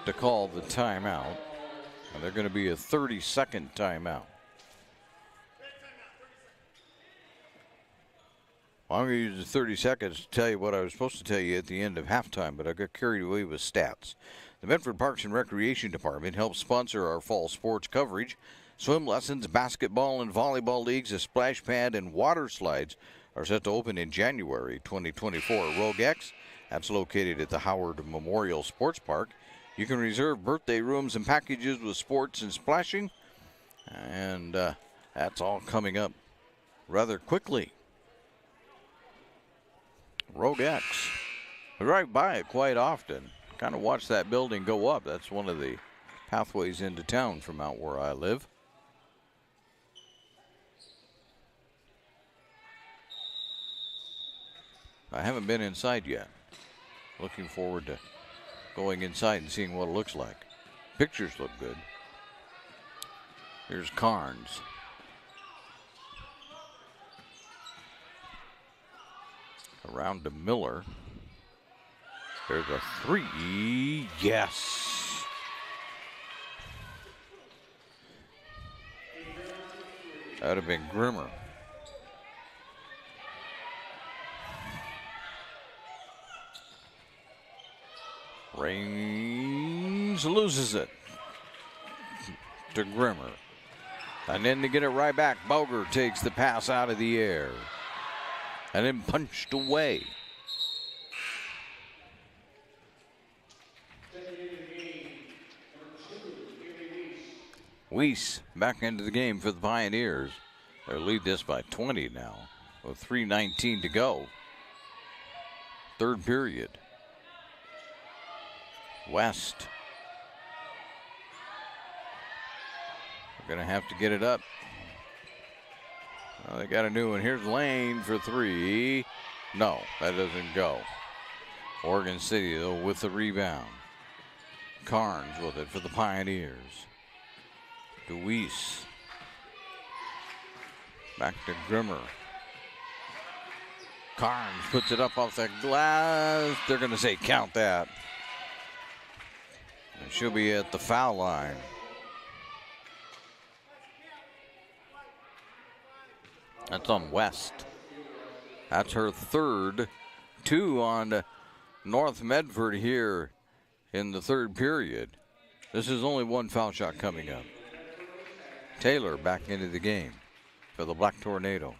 to call the timeout. And they're going to be a 30-second timeout. I'm going to use the 30 seconds to tell you what I was supposed to tell you at the end of halftime, but I got carried away with stats. The Medford Parks and Recreation Department helps sponsor our fall sports coverage. Swim lessons, basketball and volleyball leagues, a splash pad, and water slides are set to open in January 2024. Rogue X, that's located at the Howard Memorial Sports Park. You can reserve birthday rooms and packages with sports and splashing. And that's all coming up rather quickly. Rogue X. I drive by it quite often. Kind of watch that building go up. That's one of the pathways into town from out where I live. I haven't been inside yet. Looking forward to going inside and seeing what it looks like. Pictures look good. Here's Carnes. Around to Miller. There's a three. Yes. That would have been Grimmer. Raines loses it to Grimmer. And then to get it right back, Boger takes the pass out of the air. And then punched away. Weiss back into the game for the Pioneers. They lead this by 20 now with 3:19 to go. Third period. West. We're going to have to get it up. Well, they got a new one. Here's Lane for three. No, that doesn't go. Oregon City, though, with the rebound. Carnes with it for the Pioneers. DeWeese. Back to Grimmer. Carnes puts it up off the glass. They're going to say count that. And she'll be at the foul line. That's on West. That's her third. 2 on North Medford here in the third period. This is only one foul shot coming up. Taylor back into the game for the Black Tornado.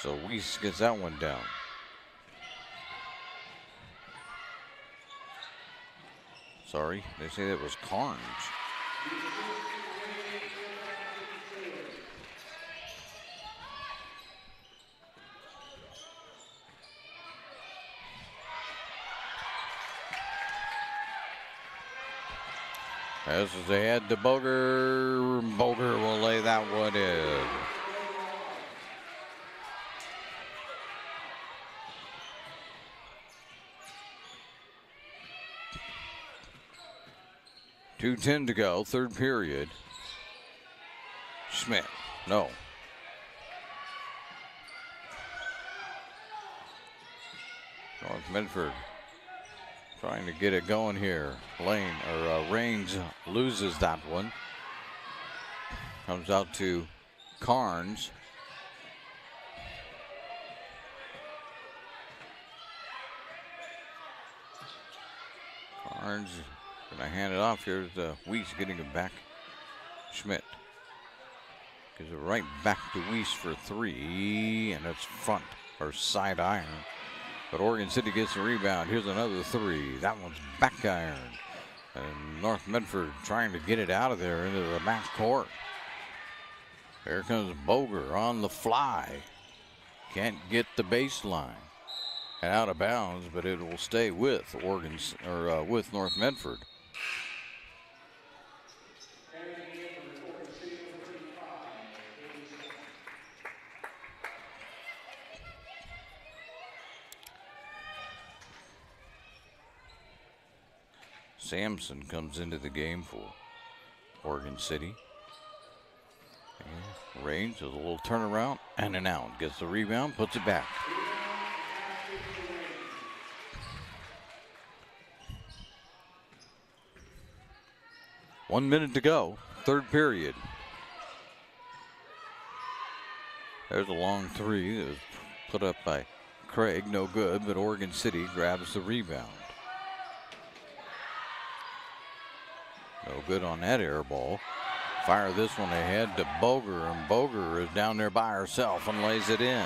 So Weiss gets that one down. Sorry, they say that was Carnes. As they head to Boger, Boger will lay that one in. .2:10 to go, third period. Schmidt, no. North Medford trying to get it going here. Raines loses that one. Comes out to Carnes. Carnes going to hand it off. Here's Weiss getting it back. Schmidt gives it right back to Weiss for three, and it's front or side iron. But Oregon City gets the rebound. Here's another three. That one's back iron. And North Medford trying to get it out of there into the back court. Here comes Boger on the fly. Can't get the baseline. And out of bounds, but it will stay with with North Medford. Sampson comes into the game for Oregon City. And Raines does a little turnaround and an out. Gets the rebound, puts it back. One minute to go, third period. There's a long three that was Put up by Craig, no good, but Oregon City grabs the rebound. No good on that air ball. Fire this one ahead to Boger, and Boger is down there by herself and lays it in.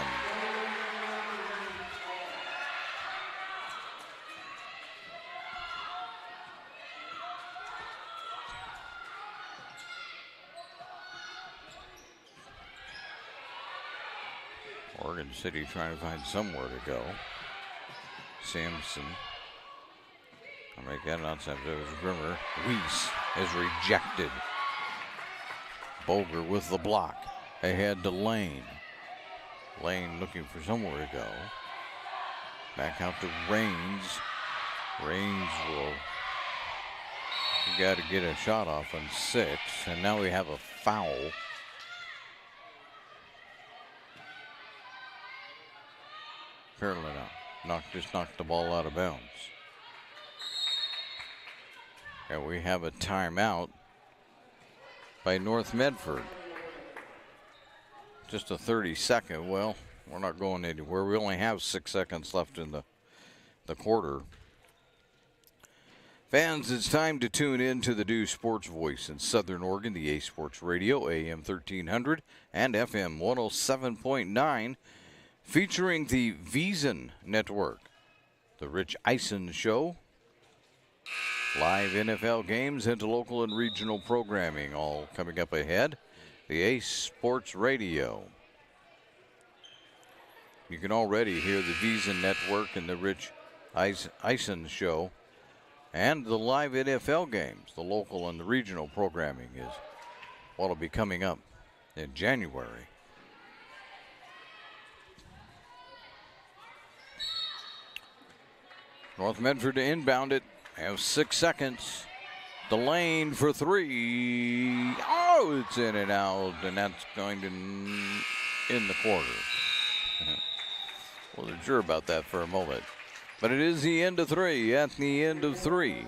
Oregon City trying to find somewhere to go. Sampson. I'll make that outside. It was Grimmer. Weiss is rejected. Boger with the block. Ahead to Lane. Lane looking for somewhere to go. Back out to Raines. Raines will. You got to get a shot off on 6. And now we have a foul. Apparently not. Just knocked the ball out of bounds. And we have a timeout by North Medford. Just a 30-second. Well, we're not going anywhere. We only have 6 seconds left in the quarter. Fans, it's time to tune in to the Dew Sports Voice in Southern Oregon, the A Sports Radio, AM 1300 and FM 107.9. Featuring the Veasan Network, the Rich Eisen Show, live NFL games into local and regional programming, all coming up ahead. The Ace Sports Radio. You can already hear the Veasan Network and the Rich Eisen Show, and the live NFL games, the local and the regional programming is what will be coming up in January. North Medford to inbound it. Have 6 seconds. The lane for 3. Oh, it's in and out, and that's going to in the quarter. Wasn't sure about that for a moment. But it is the end of 3. At the end of 3.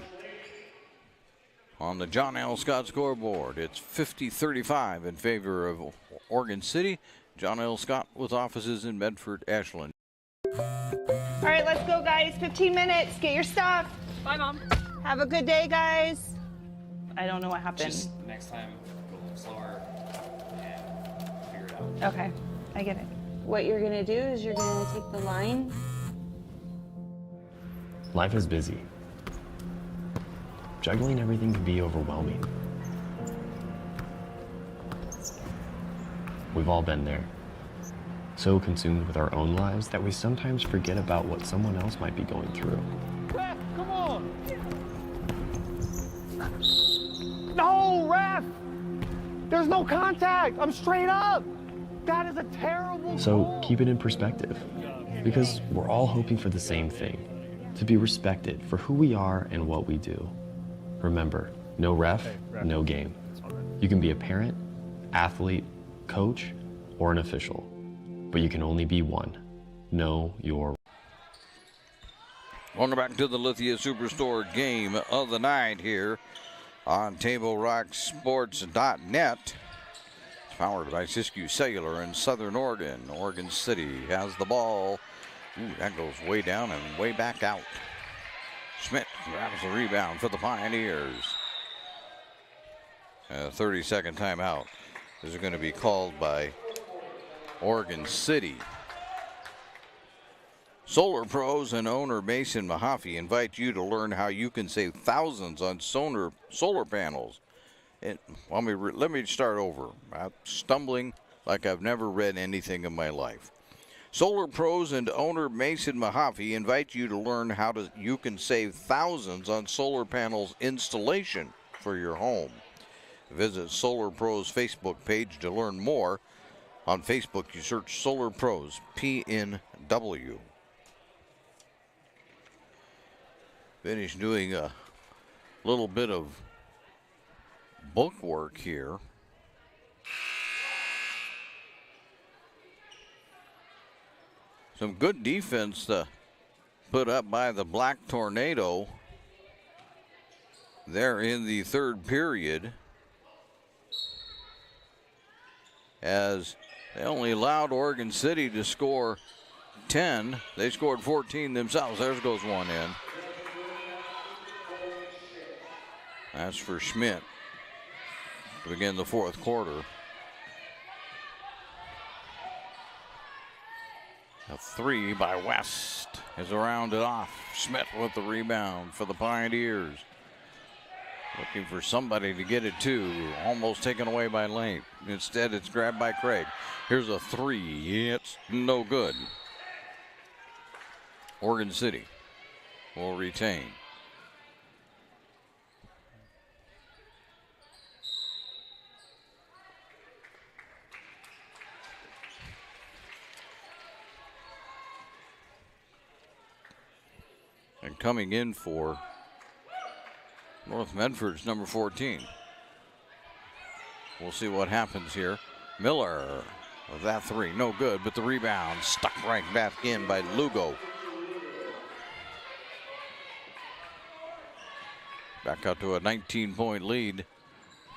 On the John L. Scott scoreboard, it's 50-35 in favor of Oregon City. John L. Scott with offices in Medford, Ashland. All right, let's go, guys. 15 minutes. Get your stuff. Bye, Mom. Have a good day, guys. I don't know what happened. Just next time, go a little slower and figure it out. Okay, I get it. What you're gonna do is you're gonna take the line. Life is busy. Juggling everything can be overwhelming. We've all been there. So consumed with our own lives that we sometimes forget about what someone else might be going through. Ref, come on! No, ref! There's no contact! I'm straight up! That is a terrible So goal. keep it in perspective, because we're all hoping for the same thing, to be respected for who we are and what we do. Remember, no ref, no game. You can be a parent, athlete, coach, or an official, but you can only be one. Know your. Welcome back to the Lithia Superstore game of the night here on TableRockSports.net. It's powered by Siskiyou Cellular in Southern Oregon. Oregon City has the ball. Ooh, that goes way down and way back out. Schmidt grabs the rebound for the Pioneers. A 30-second timeout is going to be called by Oregon City. Solar Pros and owner Mason Mahaffey invite you to learn how you can save thousands on solar panels. And let me start over. I'm stumbling like I've never read anything in my life. Solar Pros and owner Mason Mahaffey invite you to learn how you can save thousands on solar panels installation for your home. Visit Solar Pros Facebook page to learn more. On Facebook, you search Solar Pros, PNW. Finished doing a little bit of book work here. Some good defense put up by the Black Tornado there in the third period, as they only allowed Oregon City to score 10. They scored 14 themselves. There goes one in. That's for Schmidt to begin the fourth quarter. A three by West is rounded off. Schmidt with the rebound for the Pioneers. Looking for somebody to get it to. Almost taken away by Lane. Instead, it's grabbed by Craig. Here's a three. It's no good. Oregon City will retain. And coming in for North Medford's number 14. We'll see what happens here. Miller with that three, no good, but the rebound stuck right back in by Lugo. Back out to a 19-point lead.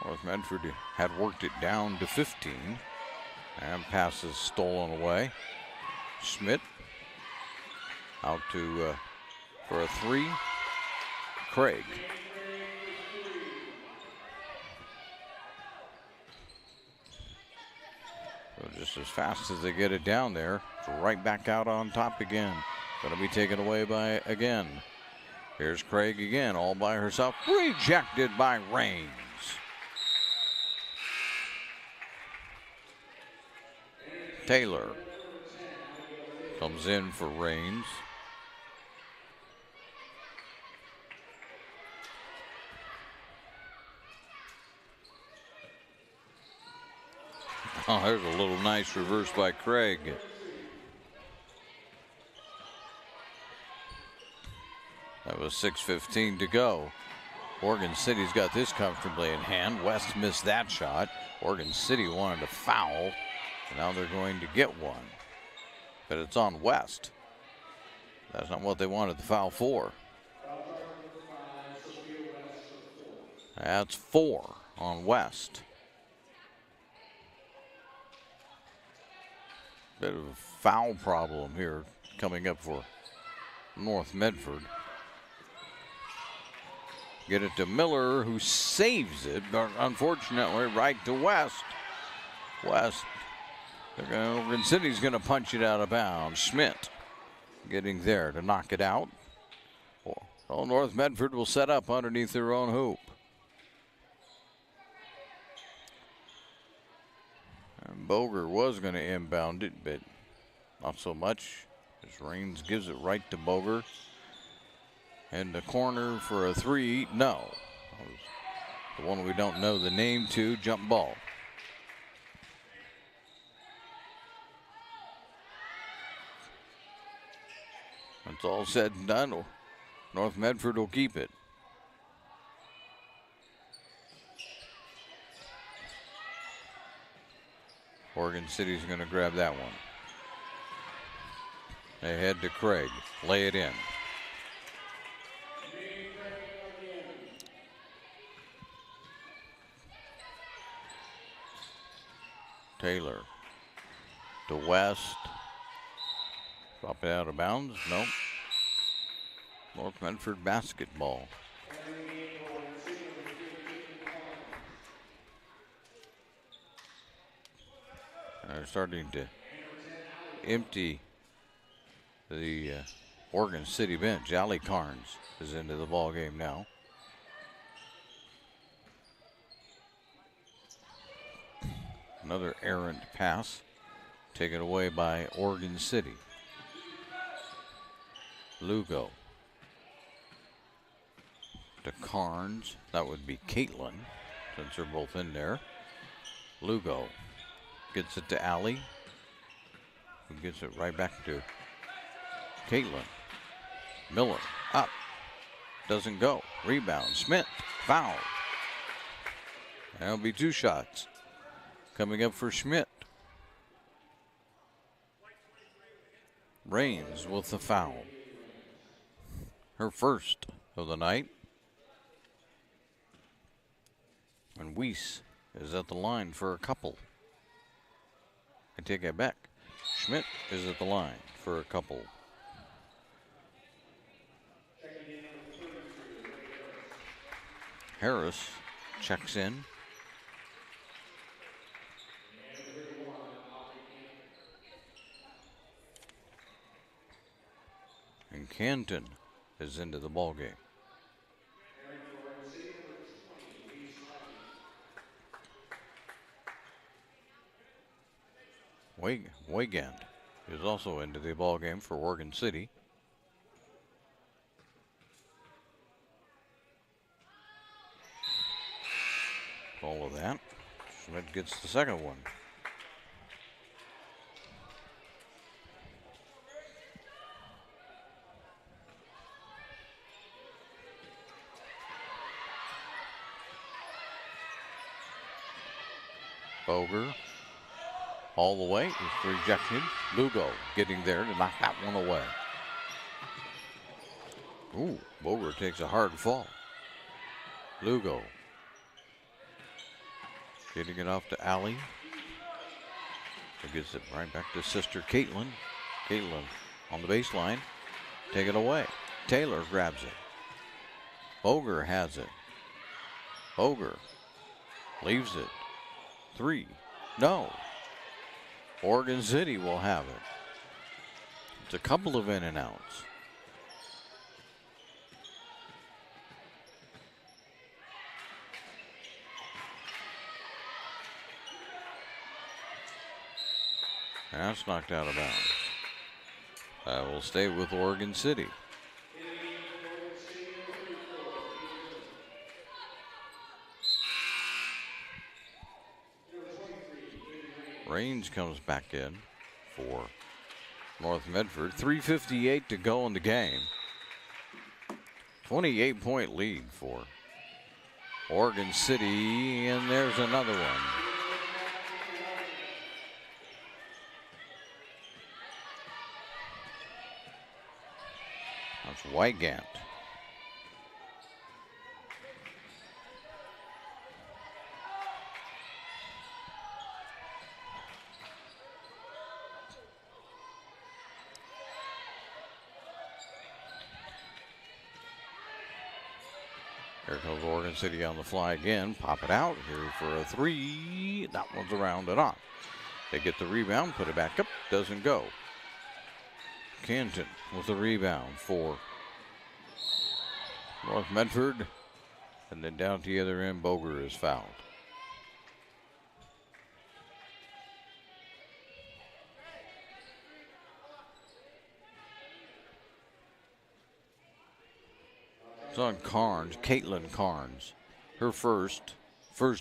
North Medford had worked it down to 15. And passes stolen away. Schmidt out to for a three. Craig. So just as fast as they get it down there, it's right back out on top again. Going to be taken away by again. Here's Craig again, all by herself. Rejected by Raines. Taylor comes in for Raines. Oh, there's a little nice reverse by Craig. That was 6:15 to go. Oregon City's got this comfortably in hand. West missed that shot. Oregon City wanted to foul. Now they're going to get one. But it's on West. That's not what they wanted the foul for. That's 4 on West. Bit of a foul problem here coming up for North Medford. Get it to Miller, who saves it, but unfortunately right to West. West, Oregon City's going to punch it out of bounds. Schmidt getting there to knock it out. Well, North Medford will set up underneath their own hoop. And Boger was going to inbound it, but not so much, as Raines gives it right to Boger. And the corner for a three, no. That was the one we don't know the name to, jump ball. It's all said and done. North Medford will keep it. Oregon City's going to grab that one. They head to Craig, lay it in. Taylor to West. Drop it out of bounds. Nope. North Medford basketball. They're starting to empty the Oregon City bench. Ali Carnes is into the ball game now. Another errant pass taken away by Oregon City. Lugo to Carnes. That would be Caitlin, since they're both in there. Lugo gets it to Ali, who gets it right back to Caitlin. Miller up. Doesn't go. Rebound. Schmidt. Foul. That'll be 2 shots coming up for Schmidt. Raines with the foul. Her first of the night. And Weiss is at the line for a couple. I take it back. Schmidt is at the line for a couple. Harris checks in. And Canton is into the ball game. Weigand is also into the ball game for Oregon City. All of that. Schmidt gets the second one. Boger all the way. It's rejected. Lugo getting there to knock that one away. Ooh, Boger takes a hard fall. Lugo getting it off to Alley. Who gets it right back to sister Caitlin. Caitlin on the baseline. Take it away. Taylor grabs it. Boger has it. Boger leaves it. 3. No. Oregon City will have it. It's a couple of in and outs. And that's knocked out of bounds. That will stay with Oregon City. Raines comes back in for North Medford. 3:58 to go in the game. 28-point lead for Oregon City, and there's another one. That's Wygant. Here comes Oregon City on the fly again. Pop it out here for a 3. That one's around and on. They get the rebound, put it back up, doesn't go. Canton with the rebound for North Medford. And then down to the other end, Boger is fouled. It's on Carnes, Caitlin Carnes. Her first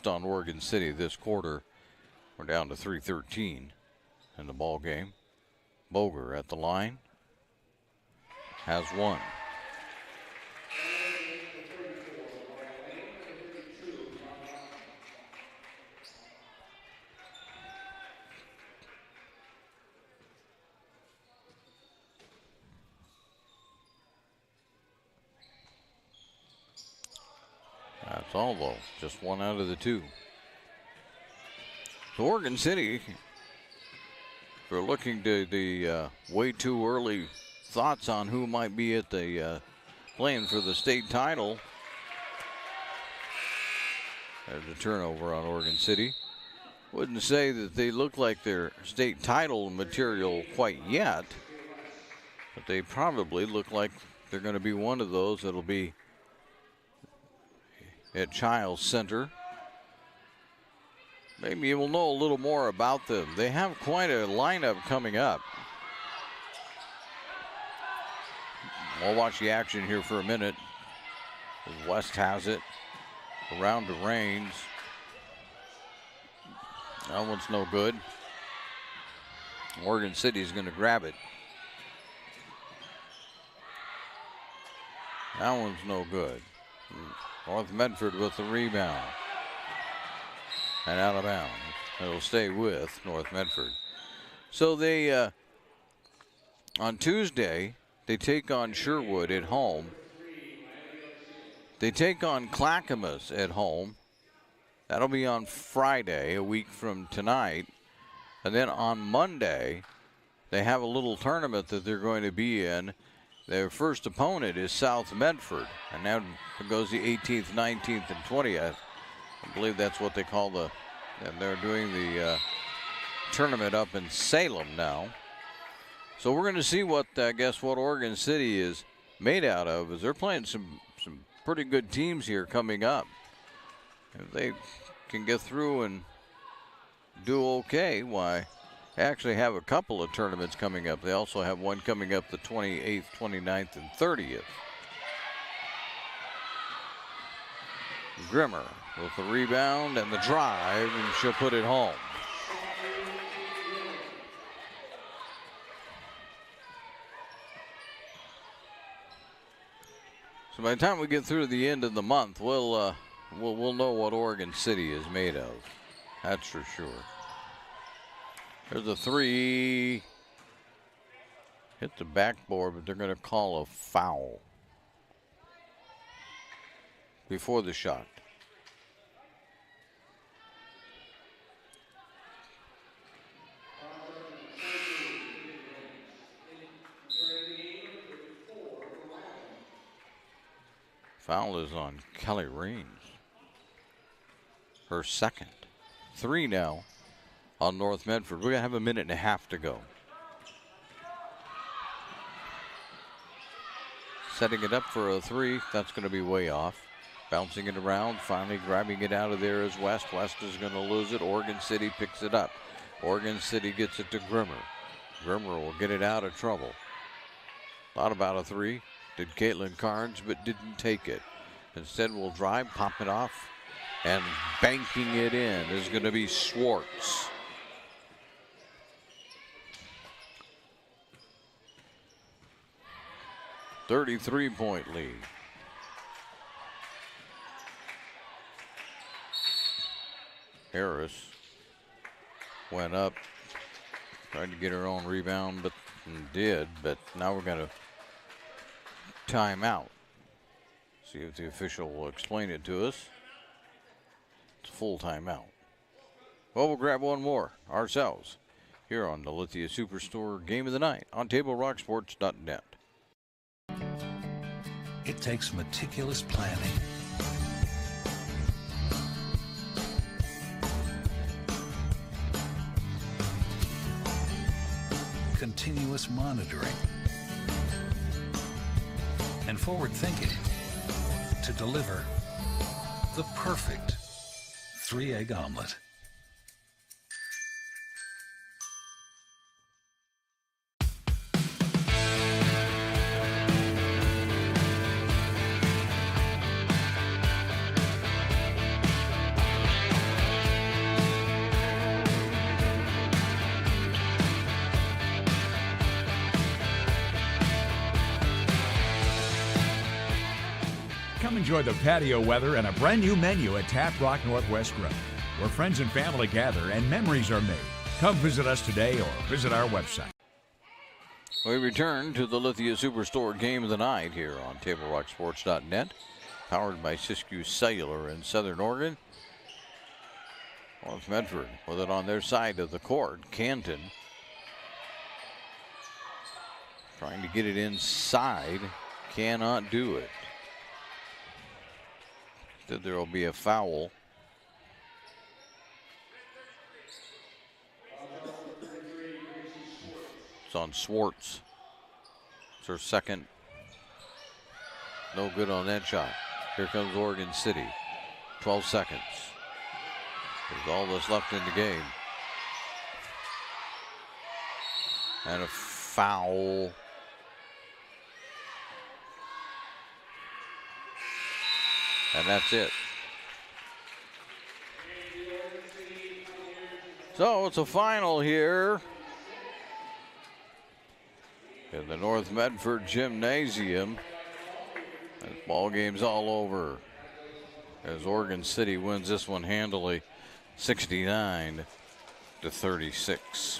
on Oregon City this quarter. We're down to 3:13 in the ball game. Boger at the line. Has one. That's all, though. Just one out of the 2. So Oregon City, we're looking to the way too early thoughts on who might be at the playing for the state title. There's a turnover on Oregon City. Wouldn't say that they look like their state title material quite yet, but they probably look like they're going to be one of those that'll be at Childs Center. Maybe we'll know a little more about them. They have quite a lineup coming up. We'll watch the action here for a minute. West has it. Around to Raines. That one's no good. Oregon City's going to grab it. That one's no good. North Medford with the rebound. And out of bounds. It'll stay with North Medford. So they, on Tuesday, they take on Sherwood at home. They take on Clackamas at home. That'll be on Friday, a week from tonight. And then on Monday, they have a little tournament that they're going to be in. Their first opponent is South Medford, and now it goes the 18th, 19th, and 20th. I believe that's what they call and they're doing the tournament up in Salem now. So we're going to see what Oregon City is made out of, as they're playing some pretty good teams here coming up. If they can get through and do okay, why, they actually have a couple of tournaments coming up. They also have one coming up the 28th, 29th, and 30th. Grimmer with the rebound and the drive, and she'll put it home. So by the time we get through the end of the month, we'll know what Oregon City is made of. That's for sure. There's a three. Hit the backboard, but they're going to call a foul before the shot. Foul is on Kelly Raines. Her second. 3 now on North Medford. We're going to have a minute and a half to go. Setting it up for a 3. That's going to be way off. Bouncing it around, finally grabbing it out of there is West. West is going to lose it. Oregon City picks it up. Oregon City gets it to Grimmer. Grimmer will get it out of trouble. Thought about a 3. Did Caitlin Carnes, but didn't take it. Instead, will drive, pop it off, and banking it in is going to be Schwartz. .33 lead. Harris went up, tried to get her own rebound, but now we're going to timeout. See if the official will explain it to us. It's a full timeout. Well, we'll grab one more ourselves here on the Lithia Superstore Game of the Night on TableRockSports.net. It takes meticulous planning, continuous monitoring, and forward thinking to deliver the perfect 3-egg omelet. Come enjoy the patio weather and a brand new menu at Tap Rock Northwest Grill, where friends and family gather and memories are made. Come visit us today or visit our website. We return to the Lithia Superstore Game of the Night here on TableRockSports.net, powered by Siskiyou Cellular in Southern Oregon. North Medford with it on their side of the court. Canton trying to get it inside, cannot do it. Instead, there will be a foul. It's on Schwartz. It's her second. No good on that shot. Here comes Oregon City. 12 seconds. There's all that's left in the game. And a foul. And that's it. So it's a final here in the North Medford Gymnasium. And ball game's all over as Oregon City wins this one handily, 69-36.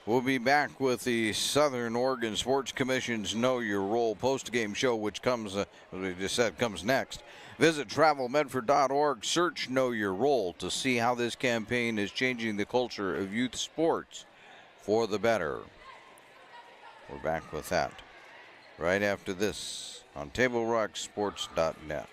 We'll be back with the Southern Oregon Sports Commission's Know Your Role post-game show, which comes, as we just said, comes next. Visit travelmedford.org, search Know Your Role to see how this campaign is changing the culture of youth sports for the better. We're back with that right after this on TableRockSports.net.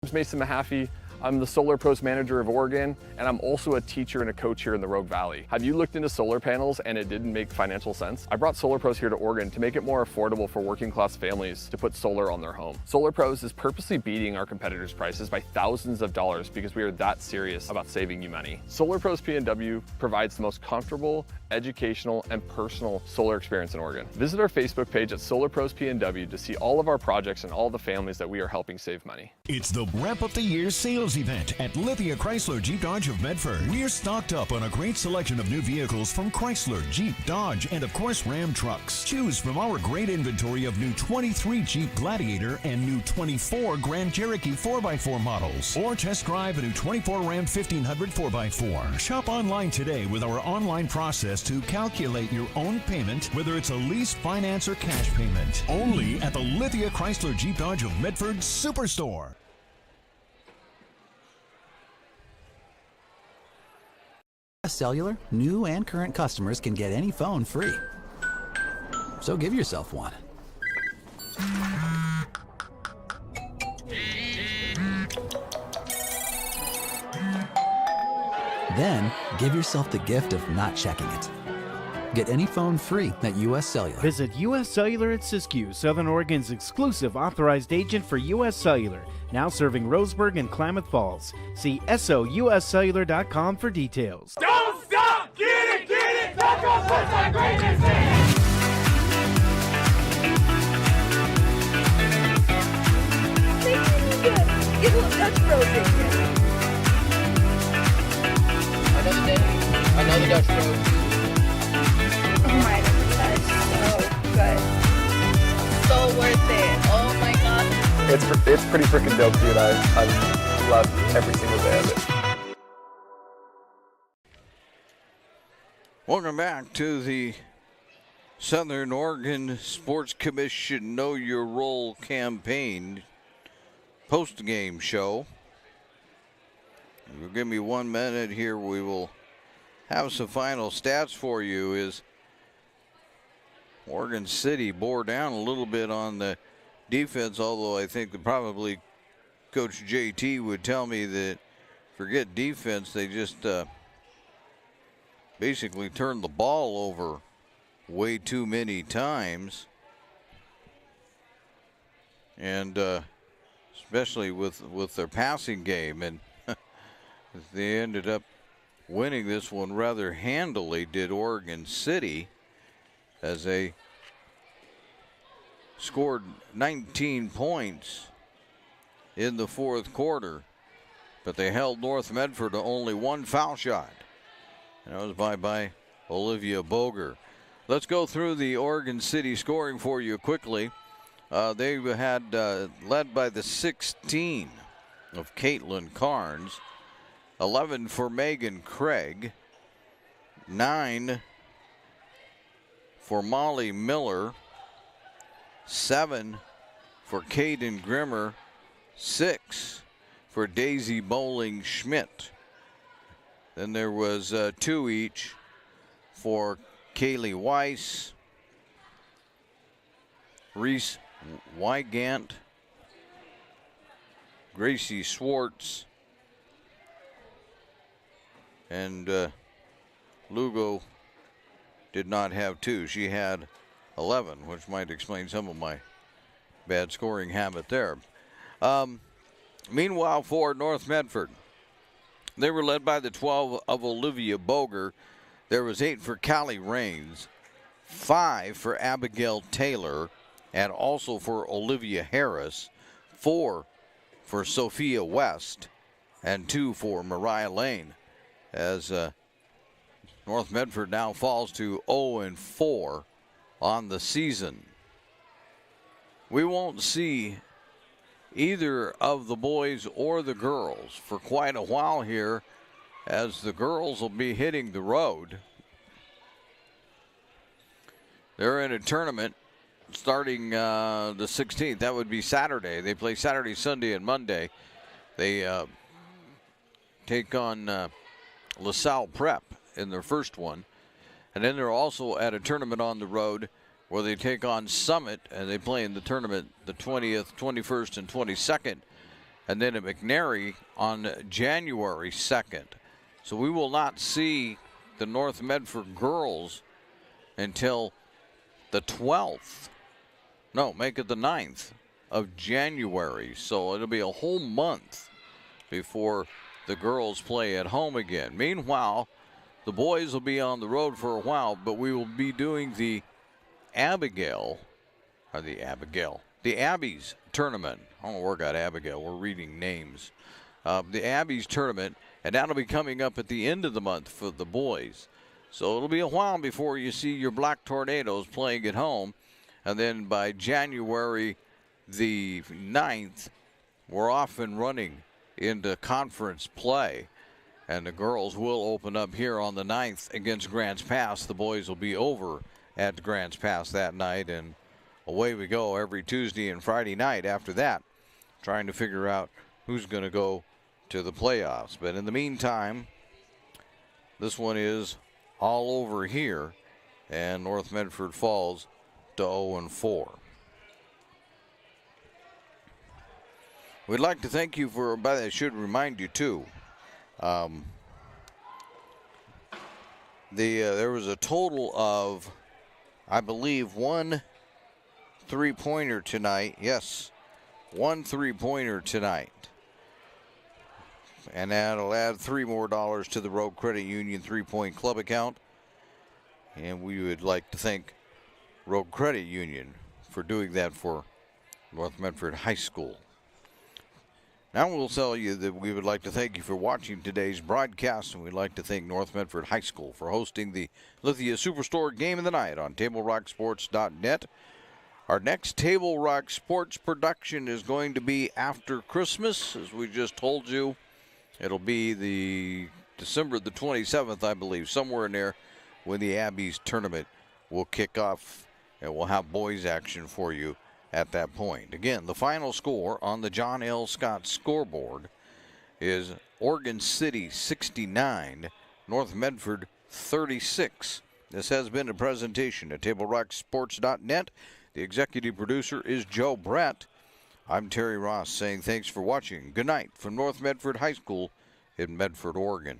I'm Mason Mahaffey. I'm the Solar Pros Manager of Oregon, and I'm also a teacher and a coach here in the Rogue Valley. Have you looked into solar panels and it didn't make financial sense? I brought Solar Pros here to Oregon to make it more affordable for working class families to put solar on their home. Solar Pros is purposely beating our competitors' prices by thousands of dollars because we are that serious about saving you money. Solar Pros PNW provides the most comfortable, educational, and personal solar experience in Oregon. Visit our Facebook page at Solar Pros PNW to see all of our projects and all the families that we are helping save money. It's the Wrap Up the Year sales event at Lithia Chrysler Jeep Dodge of Medford. We're stocked up on a great selection of new vehicles from Chrysler, Jeep, Dodge, and of course Ram trucks. Choose from our great inventory of new 23 Jeep Gladiator and new 24 Grand Cherokee 4x4 models. Or test drive a new 24 Ram 1500 4x4. Shop online today with our online process to calculate your own payment, whether it's a lease, finance, or cash payment. Only at the Lithia Chrysler Jeep Dodge of Medford Superstore. Cellular, new and current customers can get any phone free. So give yourself one. Then give yourself the gift of not checking it. Get any phone free at US Cellular. Visit US Cellular at Siskiyou, Southern Oregon's exclusive authorized agent for US Cellular, now serving Roseburg and Klamath Falls. See SOUScellular.com for details. Don't stop! Get it! Metro puts our greatness in! Get a little Dutch Bros in here. Another Dutch Bros. Oh my goodness, so good. So worth it. Oh my god. It's pretty freaking dope, dude. I love every single day of it. Welcome back to the Southern Oregon Sports Commission Know Your Role campaign post-game show. If you'll give me 1 minute here, we will have some final stats for you. Is Oregon City bore down a little bit on the defense, although I think that probably Coach JT would tell me that forget defense, they just basically turned the ball over way too many times. And especially with their passing game. And they ended up winning this one rather handily, did Oregon City, as they scored 19 points in the fourth quarter, but they held North Medford to only one foul shot, and that was by Olivia Boger. Let's go through the Oregon City scoring for you quickly. They had led by the 16 of Caitlin Carnes, 11 for Megan Craig, 9 for Molly Miller, 7 for Caden Grimmer, 6 for Daisy Bowling Schmidt. Then there was 2 each for Kaylee Weiss, Reese Wygant, Gracie Swartz, and Lugo did not have 2. She had 11, which might explain some of my bad scoring habit there. Meanwhile, for North Medford, they were led by the 12 of Olivia Boger. There was 8 for Callie Rains, 5 for Abigail Taylor, and also for Olivia Harris, 4 for Sophia West, and 2 for Mariah Lane, as North Medford now falls to 0-4 on the season. We won't see either of the boys or the girls for quite a while here as the girls will be hitting the road. They're in a tournament starting the 16th. That would be Saturday. They play Saturday, Sunday, and Monday. They take on LaSalle Prep in their first one. And then they're also at a tournament on the road where they take on Summit, and they play in the tournament the 20th, 21st, and 22nd. And then at McNary on January 2nd. So we will not see the North Medford girls until the 12th. No, make it the 9th of January. So it'll be a whole month before the girls play at home again. Meanwhile, the boys will be on the road for a while, but we will be doing the Abby's tournament. I don't know where I got Abigail. We're reading names. The Abby's tournament, and that'll be coming up at the end of the month for the boys. So it'll be a while before you see your Black Tornadoes playing at home. And then by January the 9th, we're off and running into conference play. And the girls will open up here on the 9th against Grants Pass. The boys will be over at Grants Pass that night, and away we go every Tuesday and Friday night after that, trying to figure out who's going to go to the playoffs. But in the meantime, this one is all over here, and North Medford falls to 0-4. We'd like to thank you for, but I should remind you too, there was a total of, I believe, 1 3-pointer tonight. Yes, 1 3-pointer tonight. And that'll add $3 more to the Rogue Credit Union 3-point club account. And we would like to thank Rogue Credit Union for doing that for North Medford High School. Now we'll tell you that we would like to thank you for watching today's broadcast, and we'd like to thank North Medford High School for hosting the Lithia Superstore Game of the Night on TableRockSports.net. Our next Table Rock Sports production is going to be after Christmas, as we just told you. It'll be the December the 27th, I believe, somewhere in there, when the Abby's tournament will kick off, and we'll have boys action for you at that point. Again, the final score on the John L. Scott scoreboard is Oregon City 69, North Medford 36. This has been a presentation at TableRockSports.net. The executive producer is Joe Brett. I'm Terry Ross saying thanks for watching. Good night from North Medford High School in Medford, Oregon.